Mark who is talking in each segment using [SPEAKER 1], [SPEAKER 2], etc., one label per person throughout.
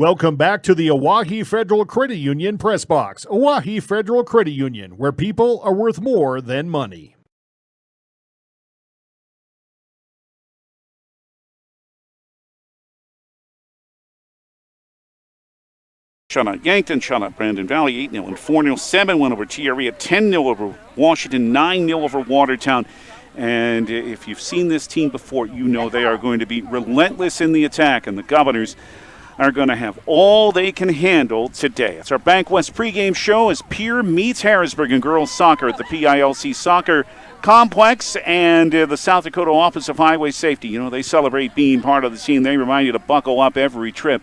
[SPEAKER 1] Welcome back to the Oahe Federal Credit Union Press Box. Oahe Federal Credit Union, where people are worth more than money.
[SPEAKER 2] Shut out Yankton, shut out Brandon Valley, 8-0 and 4-0, 7-1 over TRE, 10-0 over Washington, 9-0 over Watertown. And if you've seen this team before, you know they are going to be relentless in the attack, and the Governors are going to have all they can handle today. It's our Bank West pregame show as Pierre meets Harrisburg in girls soccer at the PILC Soccer Complex, and the South Dakota Office of Highway Safety. You know, they celebrate being part of the team. They remind you to buckle up every trip,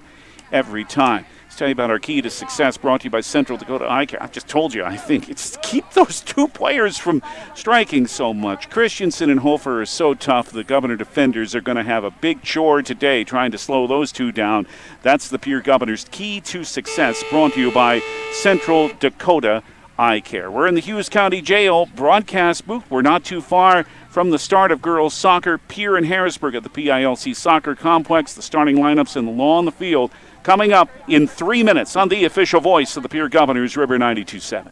[SPEAKER 2] every time. Let's tell you about our key to success, brought to you by Central Dakota Eye Care. I just told you, I think it's keep those two players from striking so much. Christensen and Hofer are so tough. The Governor defenders are going to have a big chore today trying to slow those two down. That's the Pierre Governors' key to success, brought to you by Central Dakota Eye Care. We're in the Hughes County Jail broadcast booth. We're not too far from the start of girls soccer. Pierre and Harrisburg at the PILC Soccer Complex. The starting lineups and the law on the field coming up in 3 minutes on the official voice of the Pierre Governors, River 92.7.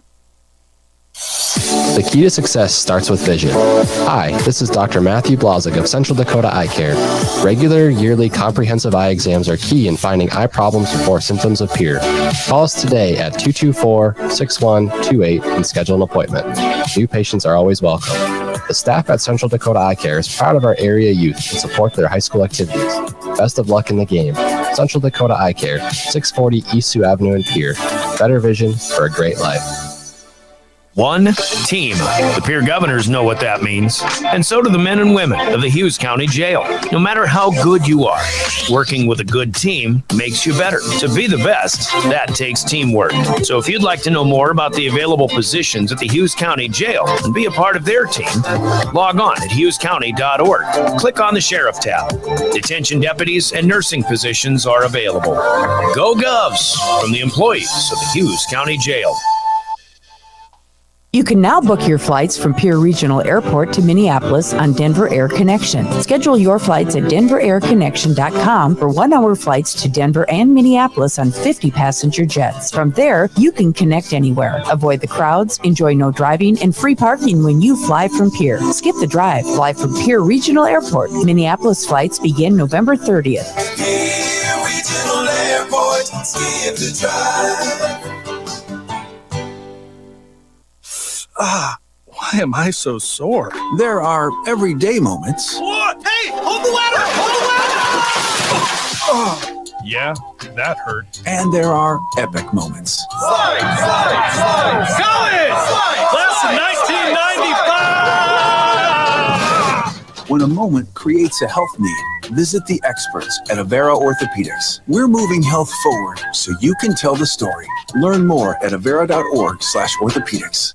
[SPEAKER 3] The key to success starts with vision. Hi, this is Dr. Matthew Blazek of Central Dakota Eye Care. Regular, yearly, comprehensive eye exams are key in finding eye problems before symptoms appear. Call us today at 224-6128 and schedule an appointment. New patients are always welcome. The staff at Central Dakota Eye Care is proud of our area youth and support their high school activities. Best of luck in the game. Central Dakota Eye Care, 640 East Sioux Avenue in Pierre. Better vision for a great life.
[SPEAKER 4] One team. The Pierre Governors know what that means, and so do the men and women of the Hughes County Jail. No matter how good you are, working with a good team makes you better. To be the best, that takes teamwork. So if you'd like to know more about the available positions at the Hughes County Jail and be a part of their team, log on at hughescounty.org. Click on the Sheriff tab. Detention deputies and nursing positions are available. Go Govs from the employees of the Hughes County Jail.
[SPEAKER 5] You can now book your flights from Pierre Regional Airport to Minneapolis on Denver Air Connection. Schedule your flights at denverairconnection.com for 1-hour flights to Denver and Minneapolis on 50-passenger jets. From there, you can connect anywhere. Avoid the crowds, enjoy no driving, and free parking when you fly from Pierre. Skip the drive. Fly from Pierre Regional Airport. Minneapolis flights begin November 30th.
[SPEAKER 6] Pierre Regional Airport. Skip the drive.
[SPEAKER 7] Why am I so sore? There are everyday moments.
[SPEAKER 6] What? Hey, hold the ladder! Hold the ladder!
[SPEAKER 7] Yeah, that hurt. And there are epic moments.
[SPEAKER 6] Slide! Go in!
[SPEAKER 7] Class of 1995! When a moment creates a health need, visit the experts at Avera Orthopedics. We're moving health forward so you can tell the story. Learn more at avera.org/orthopedics.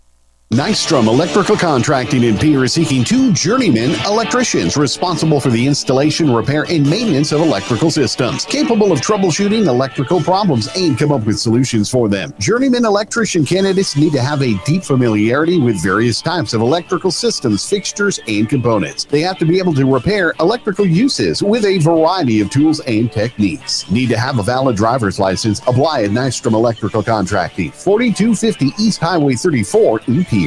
[SPEAKER 8] Nystrom Electrical Contracting in Pierre is seeking 2 journeyman electricians responsible for the installation, repair, and maintenance of electrical systems, capable of troubleshooting electrical problems and come up with solutions for them. Journeyman electrician candidates need to have a deep familiarity with various types of electrical systems, fixtures, and components. They have to be able to repair electrical uses with a variety of tools and techniques. Need to have a valid driver's license. Apply at Nystrom Electrical Contracting, 4250 East Highway 34 in Pierre.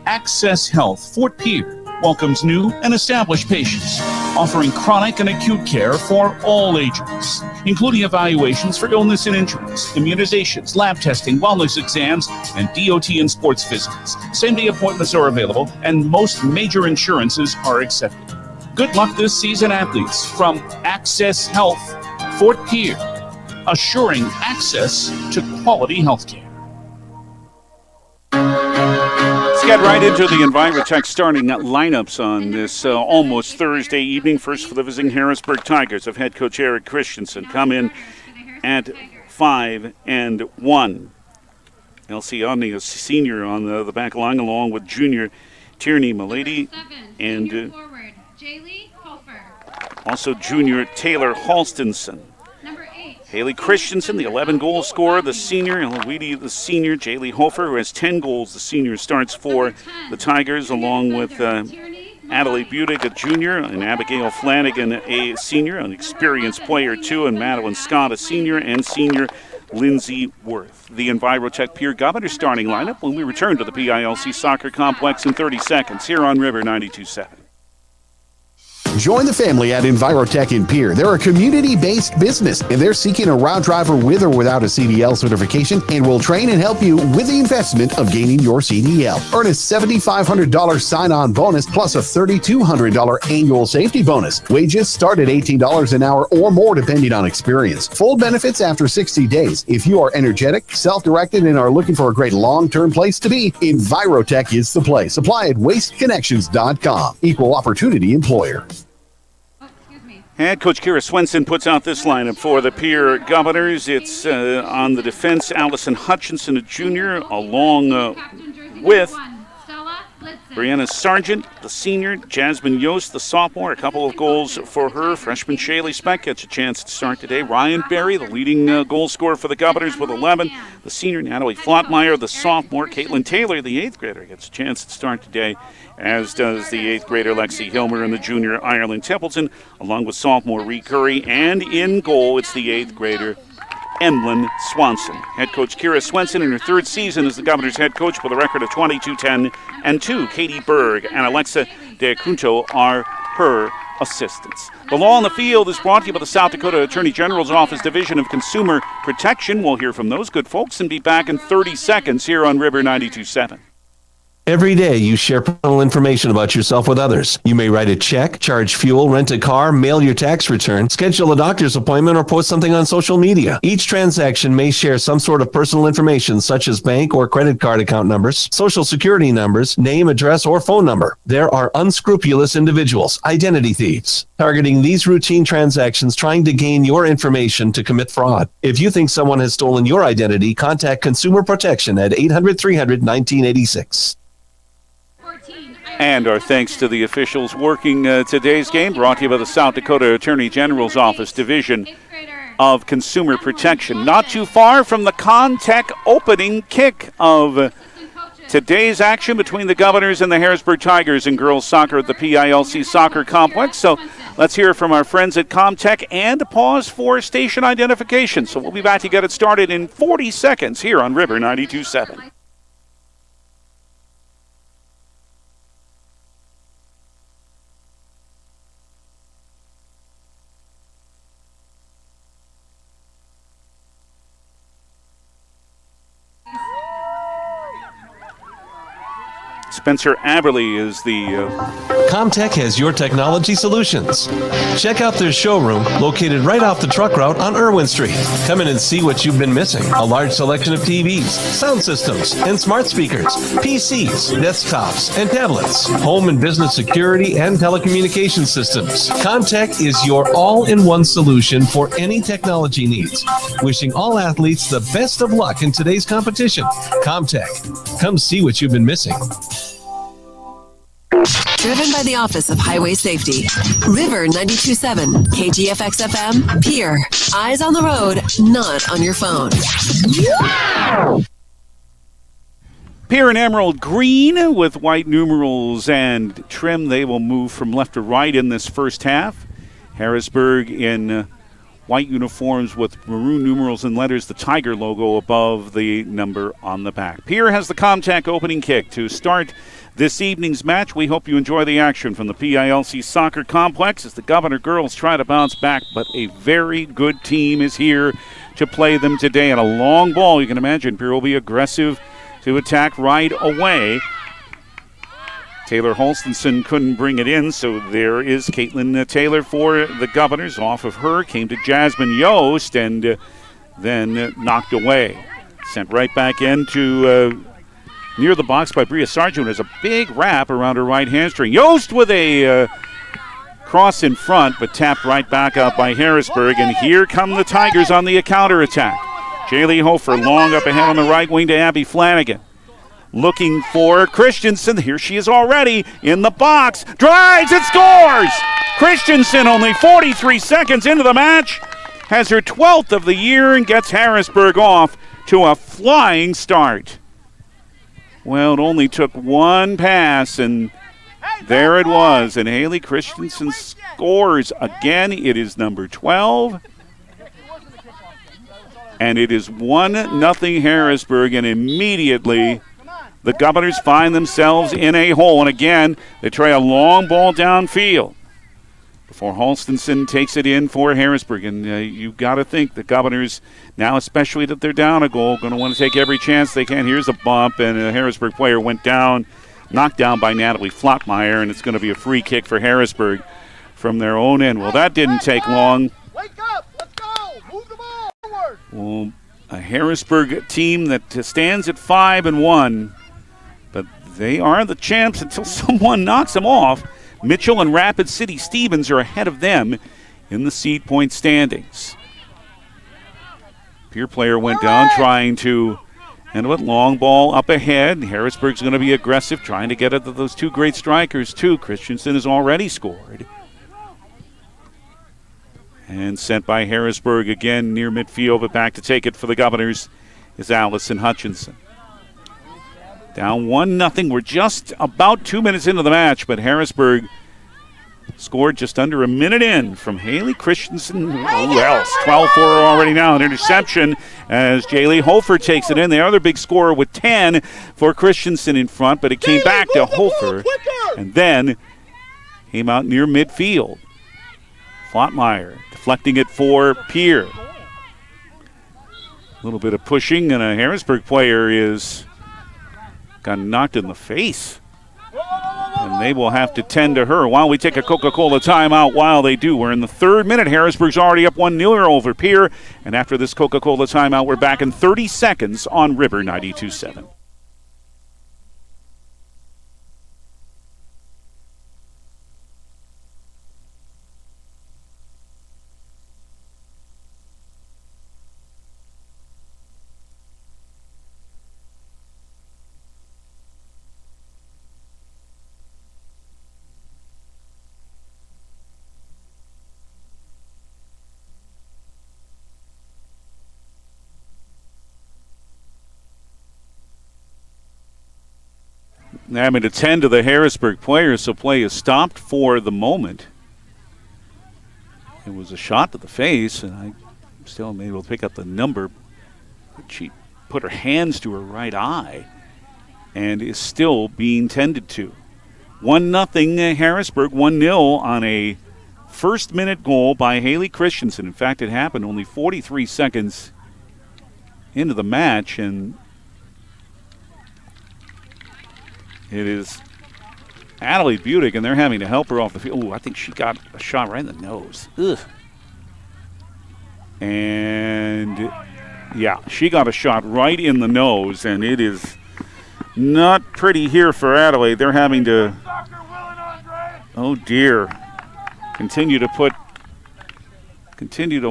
[SPEAKER 2] Access Health, Fort Pierre, welcomes new and established patients, offering chronic and acute care for all ages, including evaluations for illness and injuries, immunizations, lab testing, wellness exams, and DOT and sports visits. Same-day appointments are available, and most major insurances are accepted. Good luck this season, athletes, from Access Health, Fort Pierre, assuring access to quality health care. Let's get right into the EnviroTech starting lineups on this almost Thursday evening. First for the visiting Harrisburg Tigers of head coach Eric Christensen. Come in at 5-1. Elsie a senior on the back line, along with junior Tierney Milady and also junior Taylor Halstonson. Haley Christensen, the 11-goal scorer, the senior. Eloise, the senior. Jaylee Hofer, who has 10 goals. The senior starts for the Tigers, along with Adelaide Budig, a junior, and Abigail Flanagan, a senior, an experienced player too, and Madeline Scott, a senior, and senior Lindsay Worth. The Envirotech Pierre Governors starting lineup when we return to the PILC Soccer Complex in 30 seconds here on River 92.7.
[SPEAKER 8] Join the family at Envirotech in Pierre. They're a community-based business, and they're seeking a route driver with or without a CDL certification and will train and help you with the investment of gaining your CDL. Earn a $7,500 sign-on bonus plus a $3,200 annual safety bonus. Wages start at $18 an hour or more depending on experience. Full benefits after 60 days. If you are energetic, self-directed, and are looking for a great long-term place to be, Envirotech is the place. Apply at wasteconnections.com. Equal opportunity employer.
[SPEAKER 2] Head coach Kira Swenson puts out this lineup for the Pierre Governors. It's on the defense, Allison Hutchinson, a junior, along with Brianna Sargent, the senior, Jasmine Yost, the sophomore. A couple of goals for her. Freshman Shaylee Speck gets a chance to start today. Ryan Berry, the leading goal scorer for the Governors with 11. The senior, Natalie Flottmeyer, the sophomore. Caitlin Taylor, the 8th grader, gets a chance to start today, as does the 8th grader Lexi Hilmer and the junior Ireland Templeton, along with sophomore Ree Curry. And in goal, it's the 8th grader Emlyn Swanson. Head coach Kira Swenson in her 3rd season as the Governors head coach with a record of 22-10-2. Katie Berg and Alexa De Acunto are her assistants. The Law on the Field is brought to you by the South Dakota Attorney General's Office Division of Consumer Protection. We'll hear from those good folks and be back in 30 seconds here on River 92.7.
[SPEAKER 9] Every day you share personal information about yourself with others. You may write a check, charge fuel, rent a car, mail your tax return, schedule a doctor's appointment, or post something on social media. Each transaction may share some sort of personal information such as bank or credit card account numbers, social security numbers, name, address, or phone number. There are unscrupulous individuals, identity thieves, targeting these routine transactions trying to gain your information to commit fraud. If you think someone has stolen your identity, contact Consumer Protection at 800-300-1986.
[SPEAKER 2] And our thanks to the officials working today's game, brought to you by the South Dakota Attorney General's Office Division of Consumer Protection. Not too far from the Contech opening kick of today's action between the Governors and the Harrisburg Tigers in girls soccer at the PILC Soccer Complex. So let's hear from our friends at Comtech and pause for station identification. So we'll be back to get it started in 40 seconds here on River 92.7. Spencer Aberley is the
[SPEAKER 9] Comtech has your technology solutions. Check out their showroom located right off the truck route on Irwin Street. Come in and see what you've been missing. A large selection of TVs, sound systems, and smart speakers, PCs, desktops, and tablets, home and business security, and telecommunication systems. Comtech is your all-in-one solution for any technology needs. Wishing all athletes the best of luck in today's competition. Comtech. Come see what you've been missing.
[SPEAKER 10] Driven by the Office of Highway Safety. River 92.7, KGFX FM, Pierre. Eyes on the road, not on your phone.
[SPEAKER 2] Pierre in emerald green with white numerals and trim. They will move from left to right in this first half. Harrisburg in white uniforms with maroon numerals and letters, the Tiger logo above the number on the back. Pierre has the Comtech opening kick to start this evening's match. We hope you enjoy the action from the PILC Soccer Complex as the Governor girls try to bounce back, but a very good team is here to play them today. And a long ball, you can imagine Pierre will be aggressive to attack right away. Taylor Holstonson couldn't bring it in, so there is Caitlin Taylor for the Governors. Off of her came to Jasmine Yost and then knocked away. Sent right back into near the box by Bria Sargent. Has a big wrap around her right hamstring. Yost with a cross in front, but tapped right back out by Harrisburg. And here come the Tigers on the counterattack. Jaylee Hofer long up ahead on the right wing to Abby Flanagan. Looking for Christensen. Here she is already in the box. Drives and scores! Christensen, only 43 seconds into the match, has her 12th of the year and gets Harrisburg off to a flying start. Well, it only took one pass, and There it was, and Haley Christensen scores again. It is number 12. And it is 1-0 Harrisburg, and immediately the Governors find themselves in a hole. And again, they try a long ball downfield before Halstenson takes it in for Harrisburg. And you've got to think the Governors, now especially that they're down a goal, going to want to take every chance they can. Here's a bump, and a Harrisburg player went down, knocked down by Natalie Flottmeyer, and it's going to be a free kick for Harrisburg from their own end. Well, that didn't take long.
[SPEAKER 6] Wake up! Let's go! Move the ball forward!
[SPEAKER 2] Well, a Harrisburg team that stands at 5-1, but they are the champs until someone knocks them off. Mitchell and Rapid City Stevens are ahead of them in the seed point standings. Peer player went down trying to handle it. Long ball up ahead. Harrisburg's going to be aggressive, trying to get at those two great strikers, too. Christensen has already scored. And sent by Harrisburg again near midfield, but back to take it for the Governors is Allison Hutchinson. Down 1-0. We're just about 2 minutes into the match, but Harrisburg scored just under a minute in from Haley Christensen. Who else? 12-4 already now. An interception as Jaylee Hofer takes it in. The other big scorer with 10 for Christensen in front, but it came back to Hofer and then came out near midfield. Flottmeyer deflecting it for Pierre. A little bit of pushing, and a Harrisburg player got knocked in the face. And they will have to tend to her while we take a Coca-Cola timeout. While they do, we're in the third minute. Harrisburg's already up 1-0 over Pierre. And after this Coca-Cola timeout, we're back in 30 seconds on River 92.7. Having to tend to the Harrisburg players, so play is stopped for the moment. It was a shot to the face, and I still am able to pick up the number. But she put her hands to her right eye and is still being tended to. 1-0 Harrisburg, 1-0 on a first-minute goal by Haley Christensen. In fact, it happened only 43 seconds into the match, and it is Adelaide Budick, and they're having to help her off the field. Ooh, I think she got a shot right in the nose. Ugh. And, yeah, she got a shot right in the nose, and it is not pretty here for Adelaide. They're having to, oh, dear, continue to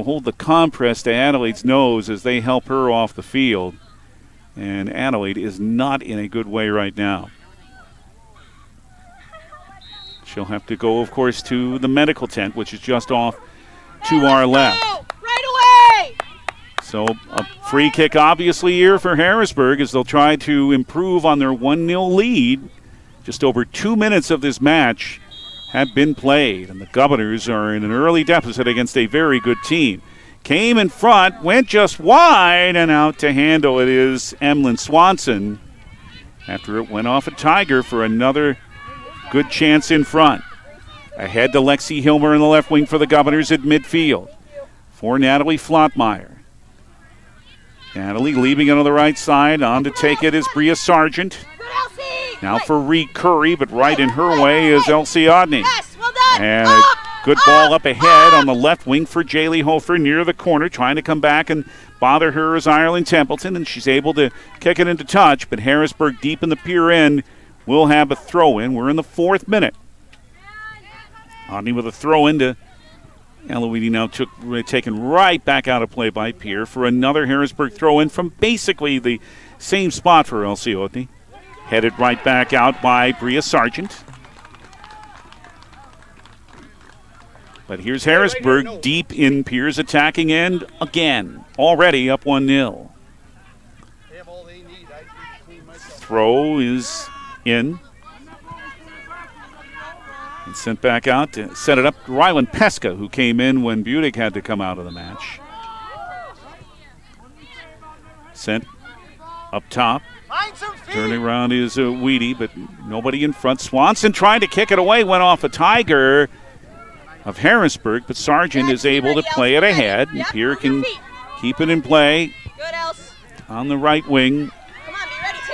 [SPEAKER 2] hold the compress to Adelaide's nose as they help her off the field. And Adelaide is not in a good way right now. She'll have to go, of course, to the medical tent, which is just off to our left.
[SPEAKER 6] Right away!
[SPEAKER 2] So a free kick, obviously, here for Harrisburg as they'll try to improve on their 1-0 lead. Just over 2 minutes of this match have been played, and the Governors are in an early deficit against a very good team. Came in front, went just wide, and out to handle it is Emlyn Swanson after it went off a Tiger for another good chance in front. Ahead to Lexi Hilmer in the left wing for the Governors at midfield. For Natalie Flottmeyer. Natalie leaving it on the right side. On to take it is Bria Sargent. Now for Reed Curry, but right in her way is Elsie Odney. And a good ball up ahead on the left wing for Jaylee Hofer near the corner, trying to come back and bother her is Ireland Templeton, and she's able to kick it into touch, but Harrisburg deep in the pier end will have a throw-in. We're in the fourth minute. Odney with a throw-in to Eloise now taken right back out of play by Pierre for another Harrisburg throw-in from basically the same spot for Elsie Odney. Headed right back out by Bria Sargent. But here's Harrisburg deep in Pierre's attacking end again. Already up 1-0. Throw is in. And sent back out to set it up to Rylan Pesca, who came in when Budick had to come out of the match. Sent up top. Turning around is Weedy, but nobody in front. Swanson trying to kick it away, went off a Tiger of Harrisburg, but Sargent is able to play it ahead. And Pierre can keep it in play on the right wing.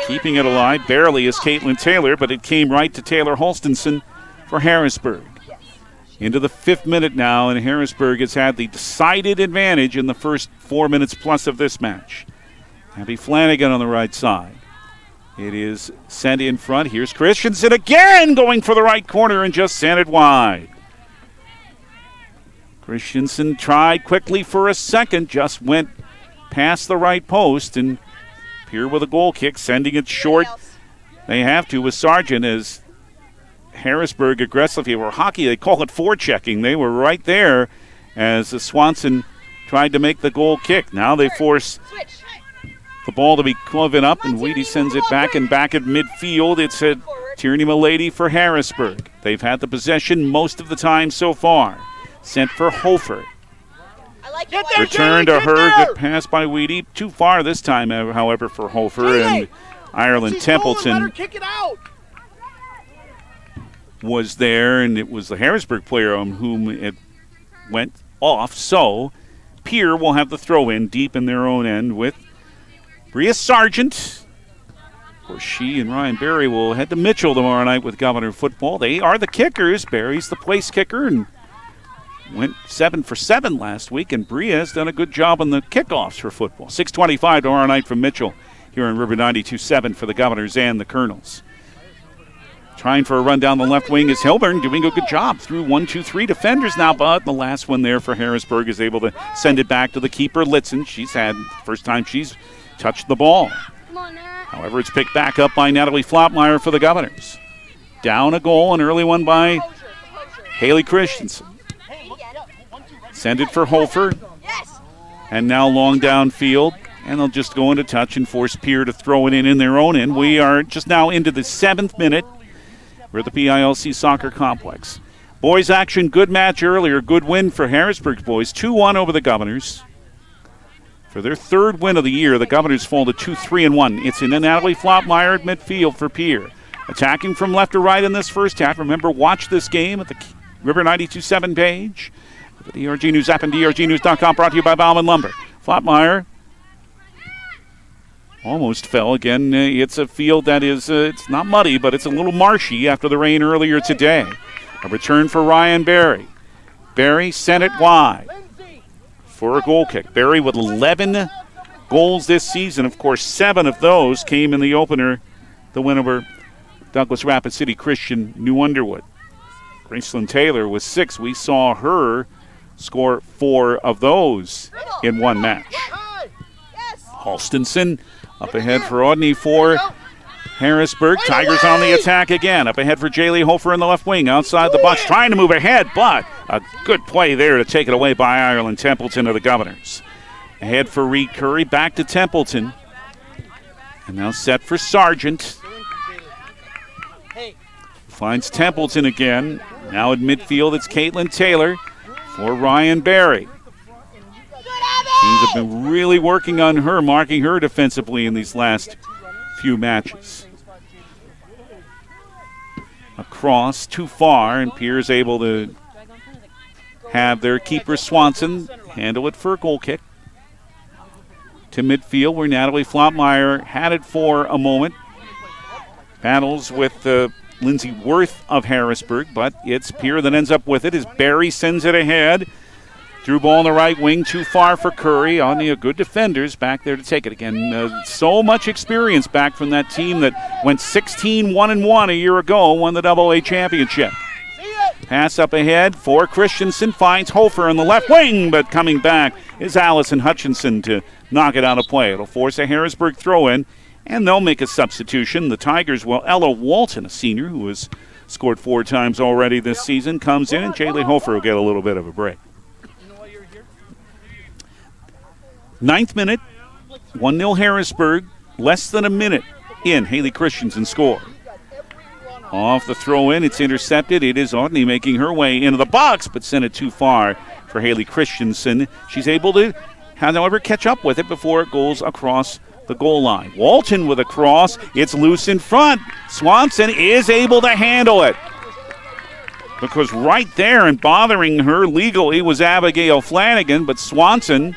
[SPEAKER 2] Keeping it alive, barely is Caitlin Taylor, but it came right to Taylor Holstonson for Harrisburg. Into the 5th minute now, and Harrisburg has had the decided advantage in the first 4 minutes plus of this match. Abby Flanagan on the right side. It is sent in front. Here's Christensen again going for the right corner and just sent it wide. Christensen tried quickly for a second, just went past the right post, and Pierre with a goal kick, sending it short. They have to with Sargent as Harrisburg aggressively, or hockey, they call it forechecking. They were right there as Swanson tried to make the goal kick. Now they force the ball to be cloven up, and Weedy sends it back at midfield. It's a Tierney Milady for Harrisburg. They've had the possession most of the time so far. Sent for Hofer. Return to her. Good pass by Weedy. Too far this time, however, for Hofer. And Ireland Templeton was there, and it was the Harrisburg player on whom it went off. So Pierre will have the throw in deep in their own end with Bria Sargent. Of course, she and Ryan Barry will head to Mitchell tomorrow night with Governor football. They are the kickers. Barry's the place kicker and went 7 for 7 last week, and Bria has done a good job on the kickoffs for football. 6:25 tomorrow night from Mitchell here in River 92.7 for the Governors and the Colonels. Trying for a run down the left wing is Hilburn, doing a good job through 1, 2, 3 defenders now, but the last one there for Harrisburg is able to send it back to the keeper, Litzen. She's had the first time she's touched the ball. However, it's picked back up by Natalie Flopmeyer for the Governors. Down a goal, an early one by Haley Christensen. Send it for Hofer. And now long downfield. And they'll just go into touch and force Pierre to throw it in their own end. We are just now into the 7th minute. We're at the PILC Soccer Complex. Boys action, good match earlier. Good win for Harrisburg's boys. 2-1 over the Governors. For their 3rd win of the year, the Governors fall to 2-3-1. It's in Natalie Flopmeyer at midfield for Pierre. Attacking from left to right in this first half. Remember, watch this game at the River 92.7 page. The DRG News app and drgnews.com, brought to you by Bauman Lumber. Flopmeyer almost fell again. It's a field that is, it's not muddy, but it's a little marshy after the rain earlier today. A return for Ryan Barry. Barry sent it wide for a goal kick. Barry with 11 goals this season. Of course, 7 of those came in the opener, the win over Douglas Rapid City Christian New Underwood. Gracelyn Taylor with 6. We saw her score 4 of those in one match. Holstonson up ahead for Odney for Harrisburg. Tigers on the attack again. Up ahead for Jaylee Hofer in the left wing. Outside the box, trying to move ahead, but a good play there to take it away by Ireland Templeton of the Governors. Ahead for Reed Curry, back to Templeton. And now set for Sargent. Finds Templeton again. Now at midfield, it's Caitlin Taylor for Ryan Barry. Teams have been really working on her, marking her defensively in these last few matches. Across, too far, and Pierre's able to have their keeper Swanson handle it for a goal kick. To midfield, where Natalie Flopmeyer had it for a moment. Battles with Lindsay Worth of Harrisburg, but it's Pierre that ends up with it as Barry sends it ahead. Through ball on the right wing, too far for Curry. Only good defenders back there to take it again. So much experience back from that team that went 16-1-1 a year ago, won the AA championship. Pass up ahead for Christensen, finds Hofer on the left wing, but coming back is Allison Hutchinson to knock it out of play. It'll force a Harrisburg throw-in, and they'll make a substitution. The Tigers, well, Ella Walton, a senior who has scored 4 times already this season, comes in, and Jaylee Hofer will get a little bit of a break. 9th minute, 1-0 Harrisburg, less than a minute in. Haley Christensen scored. Off the throw in, it's intercepted. It is Audney making her way into the box, but sent it too far for Haley Christensen. She's able to, however, catch up with it before it goes across the goal line. Walton with a cross. It's loose in front. Swanson is able to handle it. Because right there and bothering her legally was Abigail Flanagan, but Swanson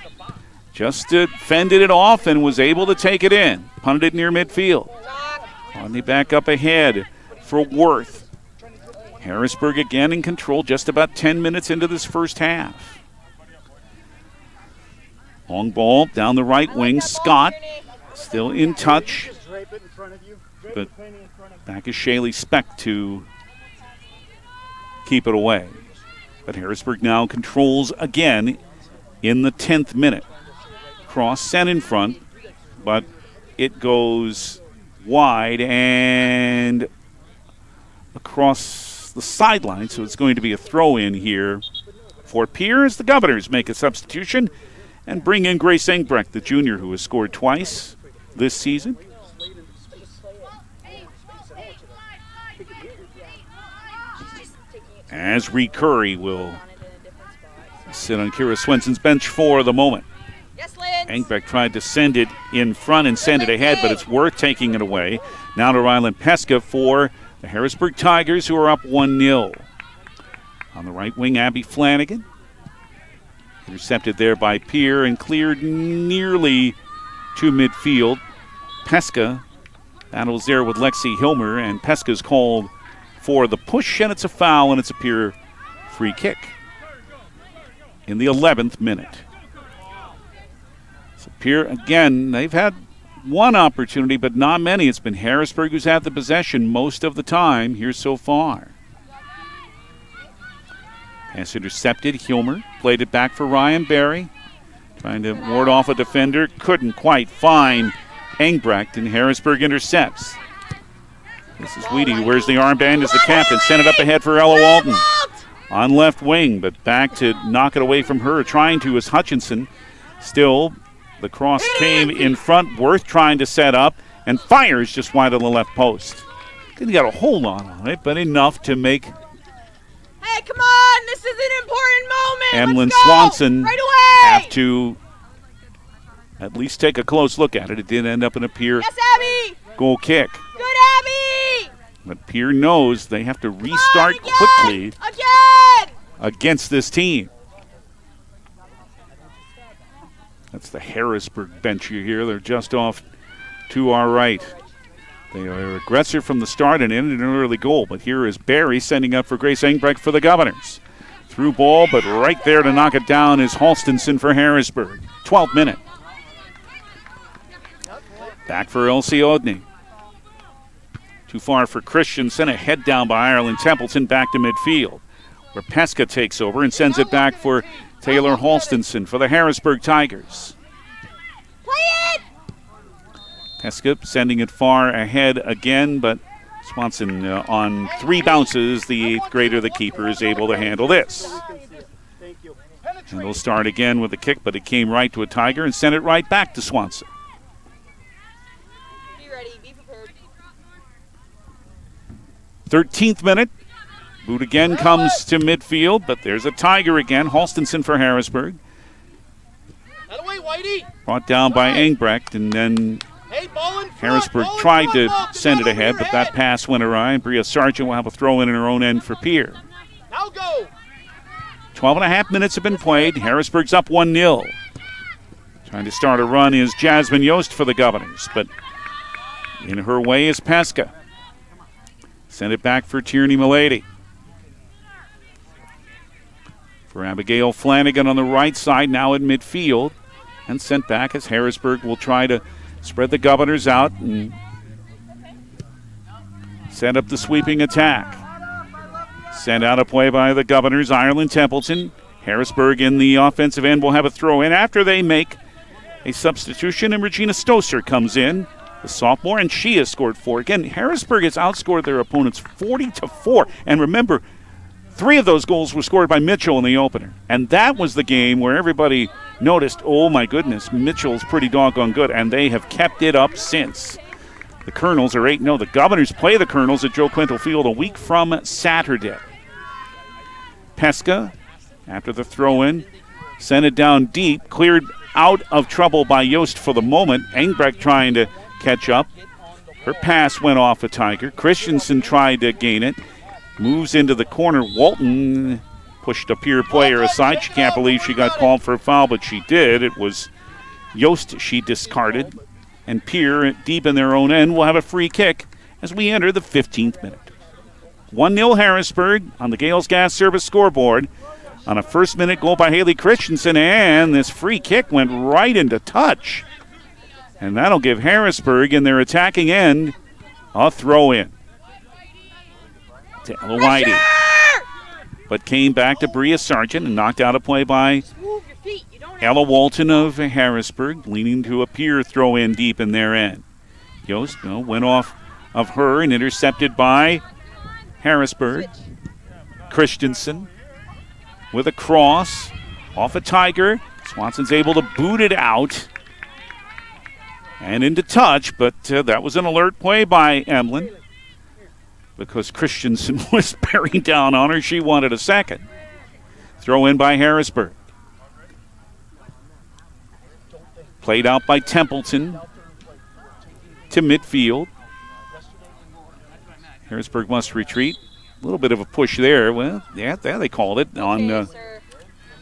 [SPEAKER 2] just fended it off and was able to take it in. Punted it near midfield. Audney back up ahead for Worth. Harrisburg again in control just about 10 minutes into this first half. Long ball down the right wing. Scott still in touch. But back is Shaylee Speck to keep it away. But Harrisburg now controls again in the 10th minute. Cross sent in front, but it goes wide and across the sideline, so it's going to be a throw-in here for Pierre as the Governors make a substitution and bring in Grace Engbrecht, the junior who has scored twice this season. As Reed Curry will sit on Kira Swenson's bench for the moment. Engbrecht tried to send it in front and send it ahead, but it's Worth taking it away. Now to Ryland Pesca for the Harrisburg Tigers, who are up 1-0. On the right wing, Abby Flanagan. Intercepted there by Pierre and cleared nearly to midfield. Pesca battles there with Lexi Hilmer, and Pesca's called for the push, and it's a foul, and it's a Pierre free kick in the 11th minute. So Pierre, again, they've had one opportunity, but not many. It's been Harrisburg who's had the possession most of the time here so far. Pass intercepted. Hilmer played it back for Ryan Berry. Trying to ward off a defender. Couldn't quite find Engbrecht, and Harrisburg intercepts. This is Weedy, who wears the armband as the captain. Sent it up ahead for Ella Walton. On left wing, but back to knock it away from her. Trying to is Hutchinson. Still, the cross came in front. Worth trying to set up and fires just wide of the left post. Didn't get a whole lot on it, but enough to make
[SPEAKER 6] Hey, come on! This is an important moment!
[SPEAKER 2] Emlyn Swanson have to at least take a close look at it. It did end up in a Pierre goal kick.
[SPEAKER 6] Good, Abby!
[SPEAKER 2] But Pierre knows they have to restart quickly against this team. That's the Harrisburg bench you hear. They're just off to our right. They are aggressive from the start and ended an early goal. But here is Barry sending up for Grace Engbrecht for the Governors. Through ball, but right there to knock it down is Halstonson for Harrisburg. 12th minute. Back for Elsie Audney. Too far for Christensen. A head down by Ireland Templeton back to midfield, where Pesca takes over and sends it back for Taylor Halstonson for the Harrisburg Tigers.
[SPEAKER 6] Play it!
[SPEAKER 2] Pesca sending it far ahead again, but Swanson on 3 bounces, the 8th grader, the keeper, is able to handle this. And they'll start again with a kick, but it came right to a Tiger and sent it right back to Swanson.
[SPEAKER 6] Be ready, be prepared.
[SPEAKER 2] 13th minute. Boot again comes to midfield, but there's a Tiger again. Halstonson for Harrisburg. Brought down by Engbrecht, and then Harrisburg tried to send it ahead, but that pass went awry, and Bria Sargent will have a throw in her own end for Pierre.
[SPEAKER 6] Now go!
[SPEAKER 2] 12 and a half minutes have been played. Harrisburg's up 1-0. Trying to start a run is Jasmine Yost for the Governors, but in her way is Pesca. Send it back for Tierney Milady. For Abigail Flanagan on the right side, now in midfield, and sent back as Harrisburg will try to spread the Governors out and set up the sweeping attack. Sent out a play by the Governors, Ireland Templeton. Harrisburg in the offensive end will have a throw in after they make a substitution, and Regina Stoser comes in, the sophomore, and she has scored 4. Again, Harrisburg has outscored their opponents 40-4. And remember, 3 of those goals were scored by Mitchell in the opener. And that was the game where everybody noticed, oh my goodness, Mitchell's pretty doggone good, and they have kept it up since. The Colonels are 8-0. The Governors play the Colonels at Joe Quintal Field a week from Saturday. Pesca, after the throw-in, sent it down deep, cleared out of trouble by Yost for the moment. Engbrecht trying to catch up. Her pass went off a Tiger. Christensen tried to gain it. Moves into the corner. Walton pushed a Pierre player aside. She can't believe she got called for a foul, but she did. It was Yost she discarded. And Pierre, deep in their own end, will have a free kick as we enter the 15th minute. 1-0 Harrisburg on the Gales Gas Service scoreboard on a first-minute goal by Haley Christensen, and this free kick went right into touch. And that'll give Harrisburg in their attacking end a throw-in. To Ella Whitey. But came back to Bria Sargent and knocked out a play by Ella Walton of Harrisburg, leaning to a Pierre throw-in deep in their end. Yost went off of her and intercepted by Harrisburg. Christensen with a cross off a Tiger. Swanson's able to boot it out and into touch, but that was an alert play by Emlyn because Christensen was bearing down on her. She wanted a second. Throw in by Harrisburg. Played out by Templeton to midfield. Harrisburg must retreat. A little bit of a push there. Well, yeah, there they called it on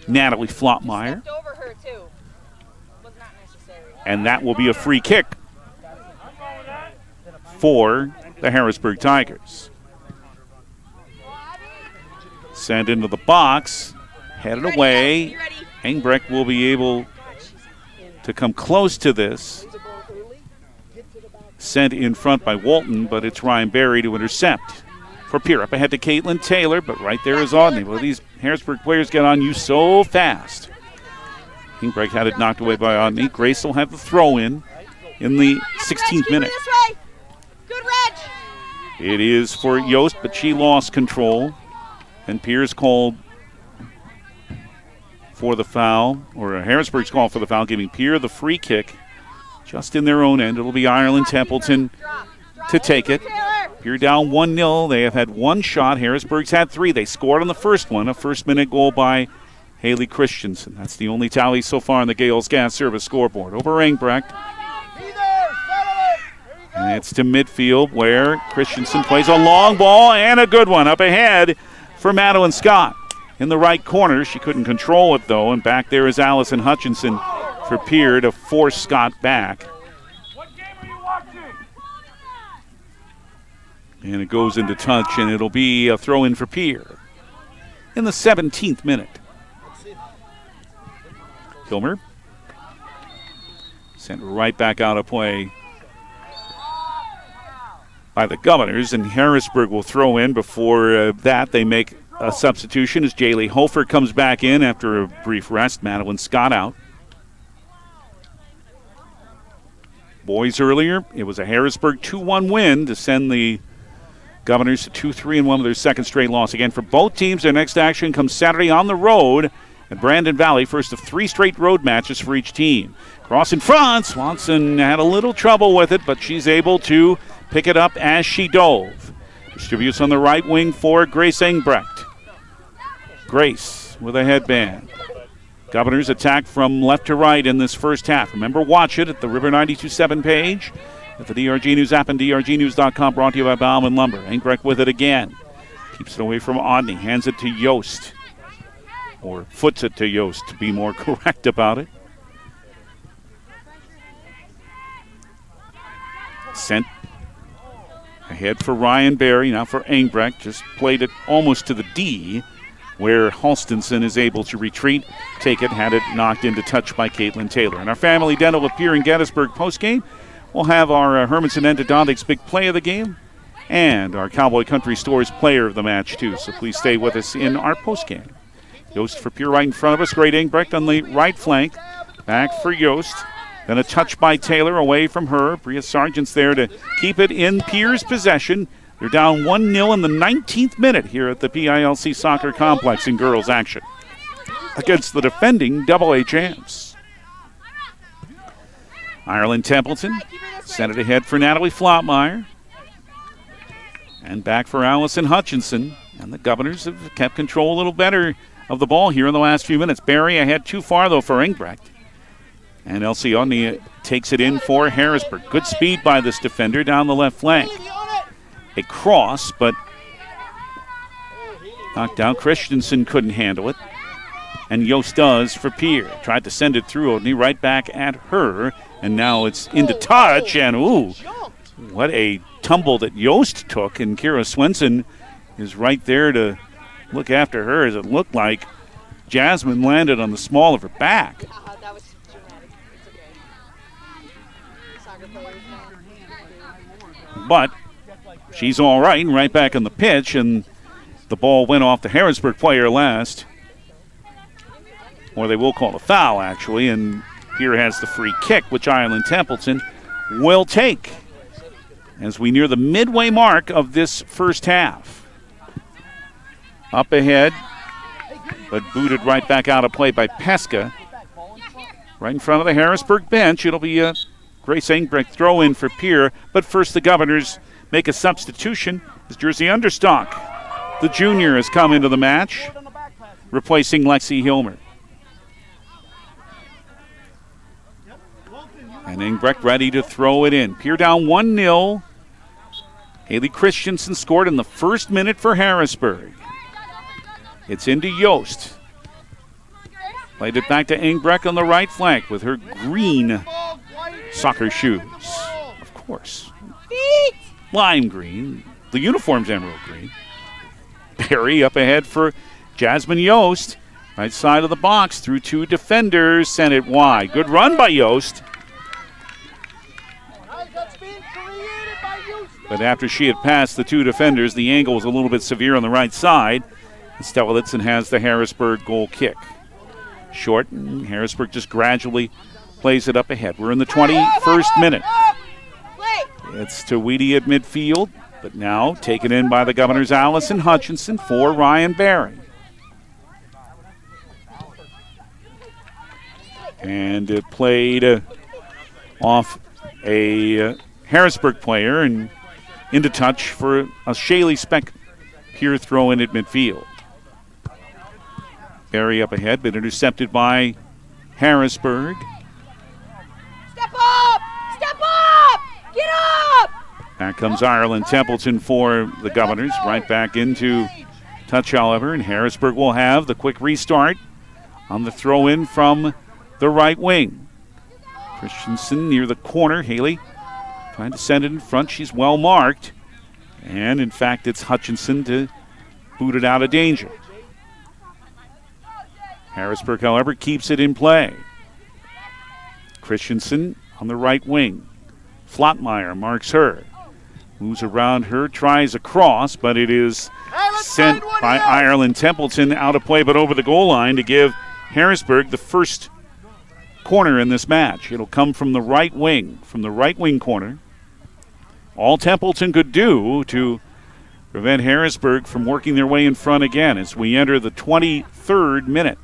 [SPEAKER 2] Natalie Flottmeyer. And that will be a free kick for the Harrisburg Tigers. Sent into the box, headed away. Engbrecht will be able to come close to this. Sent in front by Walton, but it's Ryan Berry to intercept. For Pierre, up ahead to Caitlin Taylor, but right there is Audney. Well, these Harrisburg players get on you so fast. Engbrecht had it knocked away by Audney. Grace will have the throw-in the 16th minute.
[SPEAKER 6] Good Reg.
[SPEAKER 2] It is for Yost, but she lost control. And Pierre's called for the foul, or Harrisburg's called for the foul, giving Pierre the free kick just in their own end. It'll be Ireland Templeton to take it. Pierre down 1-0. They have had one shot. Harrisburg's had three. They scored on the first one, a first-minute goal by Haley Christensen. That's the only tally so far on the Gales Gas Service scoreboard. Over Engbrecht. And it's to midfield where Christensen plays a long ball and a good one up ahead for Madeline Scott. In the right corner, she couldn't control it though, and back there is Allison Hutchinson for Pierre to force Scott back. And it goes into touch, and it'll be a throw-in for Pierre in the 17th minute. Kilmer sent right back out of play by the Governors, and Harrisburg will throw in. Before that, they make a substitution as Jaylee Hofer comes back in after a brief rest. Madeline Scott out. Boys earlier, it was a Harrisburg 2-1 win to send the Governors to 2-3-1 with their second straight loss. Again, for both teams, their next action comes Saturday on the road at Brandon Valley, first of three straight road matches for each team. Cross in front. Swanson had a little trouble with it, but she's able to pick it up as she dove. Distributes on the right wing for Grace Engbrecht. Grace with a headband. Governors attack from left to right in this first half. Remember, watch it at the River 92.7 page, at the DRG News app and drgnews.com, brought to you by Bauman Lumber. Engbrecht with it again. Keeps it away from Audney. Hands it to Yost. Or foots it to Yost, to be more correct about it. Sent ahead for Ryan Berry, now for Engbrecht. Just played it almost to the D, where Halstonson is able to retreat, take it, had it knocked into touch by Caitlin Taylor. And our Family Dental of Pierre and Gettysburg postgame, we'll have our Hermanson Endodontics big play of the game and our Cowboy Country Stores player of the match, too. So please stay with us in our postgame. Yost for Pierre right in front of us. Great Engbrecht on the right flank. Back for Yost. Then a touch by Taylor away from her. Bria Sargent's there to keep it in Pierre's possession. They're down 1-0 in the 19th minute here at the PILC Soccer Complex in girls action against the defending AA champs. Ireland Templeton sent it ahead for Natalie Flottmeyer. And back for Allison Hutchinson. And the Governors have kept control a little better of the ball here in the last few minutes. Barry ahead too far, though, for Engbrecht. And Elsie Odney takes it in for Harrisburg. Good speed by this defender down the left flank. A cross, but knocked down. Christensen couldn't handle it. And Yost does for Pierre. Tried to send it through Odney, right back at her. And now it's into touch, and ooh, what a tumble that Yost took. And Kira Swenson is right there to look after her, as it looked like Jasmine landed on the small of her back.
[SPEAKER 6] That was dramatic. It's okay. Soccer players, man.
[SPEAKER 2] But she's all right, and right back on the pitch, and the ball went off the Harrisburg player last. Or they will call a foul, actually, and Pierre has the free kick, which Ireland Templeton will take as we near the midway mark of this first half. Up ahead, but booted right back out of play by Pesca. Right in front of the Harrisburg bench. It'll be a Grace Engbrecht throw in for Pierre, but first the Governors make a substitution as Jersey Understock, the junior, has come into the match, replacing Lexi Hilmer. And Engbrecht ready to throw it in. Pierre down 1-0. Haley Christensen scored in the first minute for Harrisburg. It's into Yost. Played it back to Engbrecht on the right flank with her green soccer shoes. Of course. Lime green. The uniform's emerald green. Barry up ahead for Jasmine Yost. Right side of the box through two defenders. Sent it wide. Good run by Yost. But after she had passed the two defenders, the angle was a little bit severe on the right side. Stella Litzen has the Harrisburg goal kick. Short, and Harrisburg just gradually plays it up ahead. We're in the 21st minute. It's to Weedy at midfield, but now taken in by the Governors' Allison Hutchinson for Ryan Barry. And it played off a Harrisburg player and into touch for a Shaylee Speck Pierre throw in at midfield. Barry up ahead, but intercepted by Harrisburg.
[SPEAKER 6] Step up! Step up! Get up!
[SPEAKER 2] Back comes Ireland Templeton for the Governors. Right back into touch, however, and Harrisburg will have the quick restart on the throw-in from the right wing. Christensen near the corner. Haley trying to send it in front. She's well marked. And, in fact, it's Hutchinson to boot it out of danger. Harrisburg, however, keeps it in play. Christensen on the right wing. Flottmeyer marks her. Moves around her, tries a cross, but it is sent by Ireland Templeton out of play, but over the goal line to give Harrisburg the first corner in this match. It'll come from the right wing corner. All Templeton could do to prevent Harrisburg from working their way in front again as we enter the 23rd minute.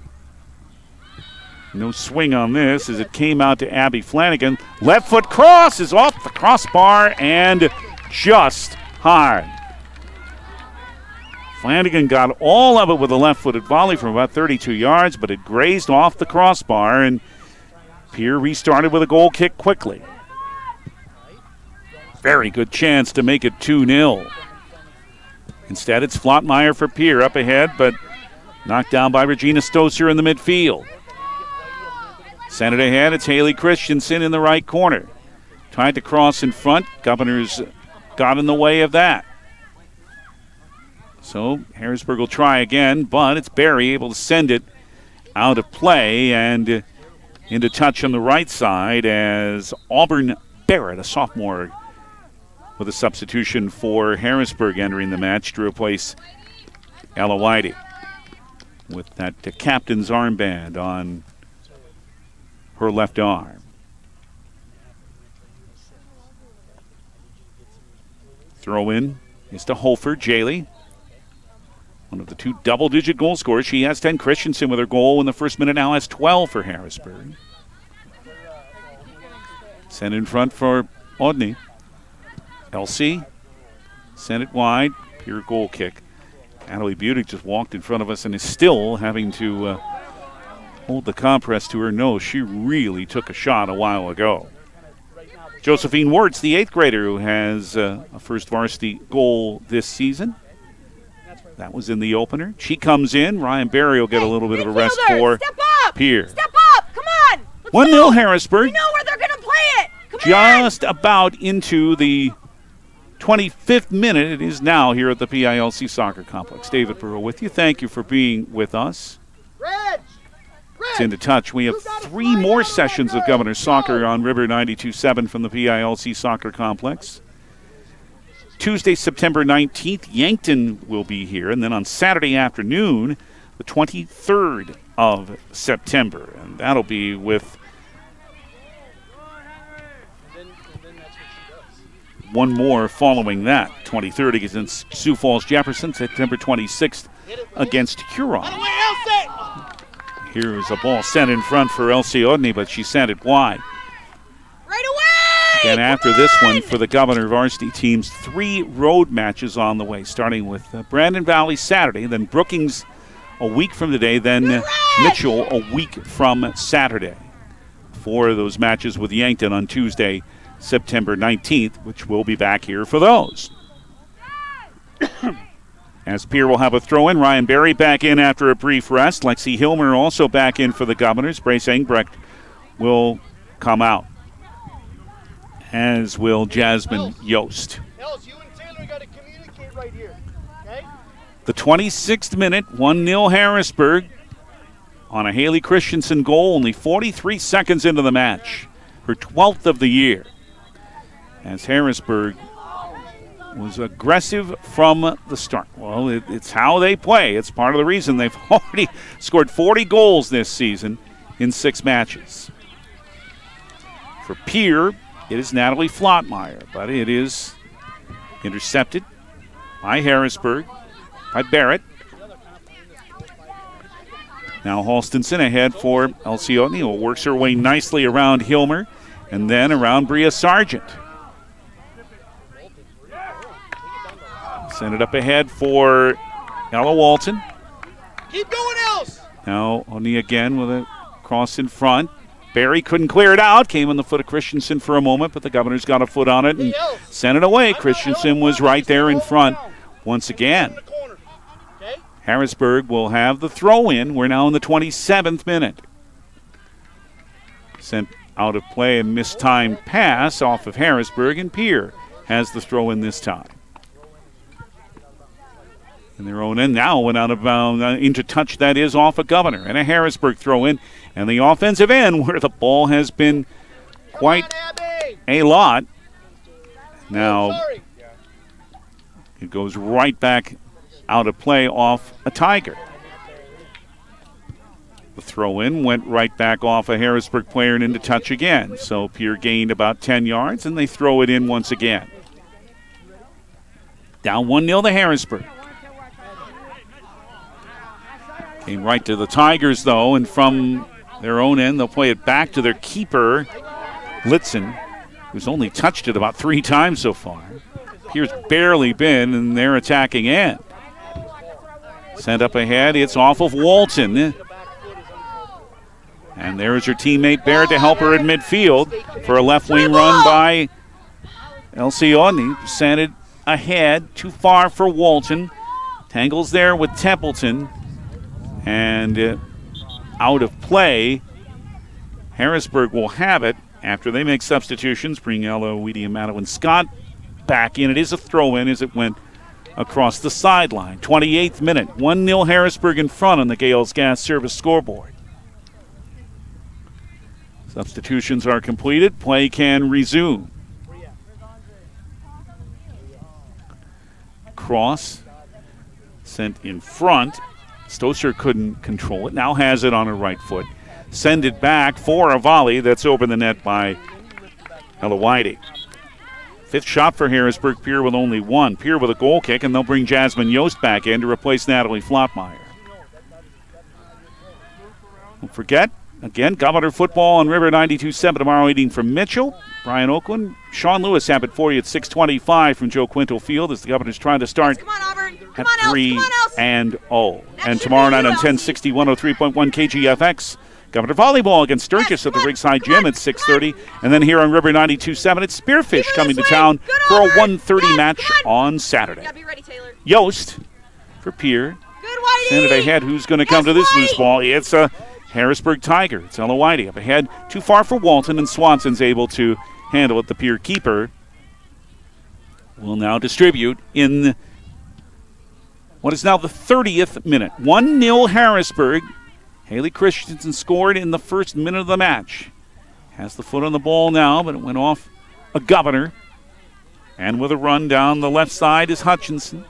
[SPEAKER 2] No swing on this as it came out to Abby Flanagan. Left foot cross is off the crossbar and just hard. Flanagan got all of it with a left-footed volley from about 32 yards, but it grazed off the crossbar, and Pierre restarted with a goal kick quickly. Very good chance to make it 2-0. Instead, it's Flottmeyer for Pierre up ahead, but knocked down by Regina Stosur in the midfield. Sent it ahead, it's Haley Christensen in the right corner. Tried to cross in front. Governors got in the way of that. So Harrisburg will try again, but it's Barry able to send it out of play and into touch on the right side as Auburn Barrett, a sophomore, with a substitution for Harrisburg entering the match to replace Ella Whitey with that captain's armband on her left arm. Throw in is to Holford. Jaley, one of the two double-digit goal scorers. She has 10. Christensen with her goal in the first minute now has 12 for Harrisburg. Sent in front for Odney. LC sent it wide. Pure goal kick. Natalie Budick just walked in front of us and is still having to hold the compress to her nose. She really took a shot a while ago. Josephine Wirtz, the 8th grader who has a first varsity goal this season. That was in the opener. She comes in. Ryan Barry will get a little bit of a rest for Pierre.
[SPEAKER 6] Step up! Come on!
[SPEAKER 2] 1-0 Harrisburg.
[SPEAKER 6] We know where they're going to play it! Come
[SPEAKER 2] Just about into the 25th minute. It is now here at the PILC Soccer Complex. David Burrow with you. Thank you for being with us. It's Into Touch. We have 3 more sessions of Governors Soccer on River 92.7 from the PILC Soccer Complex. Tuesday, September 19th, Yankton will be here. And then on Saturday afternoon, the 23rd of September. And that'll be with one more following that. 23rd against Sioux Falls Jefferson, September 26th against Huron. Here's a ball sent in front for Elsie Odney, but she sent it wide.
[SPEAKER 6] Right away!
[SPEAKER 2] And after this one, for the Governor varsity teams, 3 road matches on the way, starting with Brandon Valley Saturday, then Brookings a week from today, then Mitchell a week from Saturday. 4 of those matches with Yankton on Tuesday, September 19th, which we'll be back here for those. As Pierre will have a throw-in, Ryan Barry back in after a brief rest. Lexi Hilmer also back in for the Governors. Brace Engbrecht will come out, as will Jasmine Yost.
[SPEAKER 11] You and Taylor got to communicate right here, okay?
[SPEAKER 2] The 26th minute, 1-0 Harrisburg on a Haley Christensen goal, only 43 seconds into the match. Her 12th of the year. As Harrisburg was aggressive from the start. Well, it's how they play. It's part of the reason they've already scored 40 goals this season in 6 matches. For Pierre, it is Natalie Flottmeyer, but it is intercepted by Harrisburg, by Barrett. Now Halstonson ahead for Elsie Odney, who works her way nicely around Hilmer and then around Bria Sargent. Send it up ahead for Ella Walton.
[SPEAKER 11] Keep going, Els!
[SPEAKER 2] Now Odney again with a cross in front. Barry couldn't clear it out. Came on the foot of Christensen for a moment, but the Governors got a foot on it and sent it away. Christensen was right there in front once again. Harrisburg will have the throw-in. We're now in the 27th minute. Sent out of play, a mistimed pass off of Harrisburg, and Pierre has the throw-in this time. And their own end now went out of bounds into touch, that is, off a Governor. And a Harrisburg throw-in. And the offensive end, where the ball has been quite a lot. Now it goes right back out of play off a Tiger. The throw-in went right back off a Harrisburg player and into touch again. So Pierre gained about 10 yards, and they throw it in once again. Down 1-0 to Harrisburg. Came right to the Tigers, though, and from their own end, they'll play it back to their keeper, Litzen, who's only touched it about 3 times so far. Pierre's barely been in their attacking end. Sent up ahead, it's off of Walton. And there's her teammate Barrett to help her in midfield for a left wing run by Elsie Odney. Sent it ahead, too far for Walton. Tangles there with Templeton. And out of play. Harrisburg will have it after they make substitutions. Bring Ella Weedy and Madeline Scott back in. It is a throw-in as it went across the sideline. 28th minute, 1-0 Harrisburg in front on the Gales Gas Service scoreboard. Substitutions are completed. Play can resume. Cross sent in front. Stoser couldn't control it. Now has it on her right foot. Send it back for a volley that's over the net by Ella Whitey. 5th shot for Harrisburg. Pierre with only 1. Pierre with a goal kick, and they'll bring Jasmine Yost back in to replace Natalie Flottmeyer. Don't forget, Again, Governor football on River 92.7 tomorrow evening from Mitchell. Brian Oakland, Sean Lewis have it for you at 6:25 from Joe Quinto Field as the Governors trying to start at 3-0. And tomorrow night on 1060 103.1 KGFX, Governor Volleyball against Sturgis at the Rigside Gym at 6:30. And then here on River 92.7, it's Spearfish coming to town for a 1:30 match on Saturday. Yost for Pierre. Send it ahead. Who's going to come to this loose ball? It's a Harrisburg Tiger. It's Ella Whitey up ahead. Too far for Walton, and Swanson's able to handle it. The Pierre keeper will now distribute in what is now the 30th minute. 1-0 Harrisburg. Haley Christensen scored in the first minute of the match. Has the foot on the ball now, but it went off a Governor. And with a run down the left side is Hutchinson.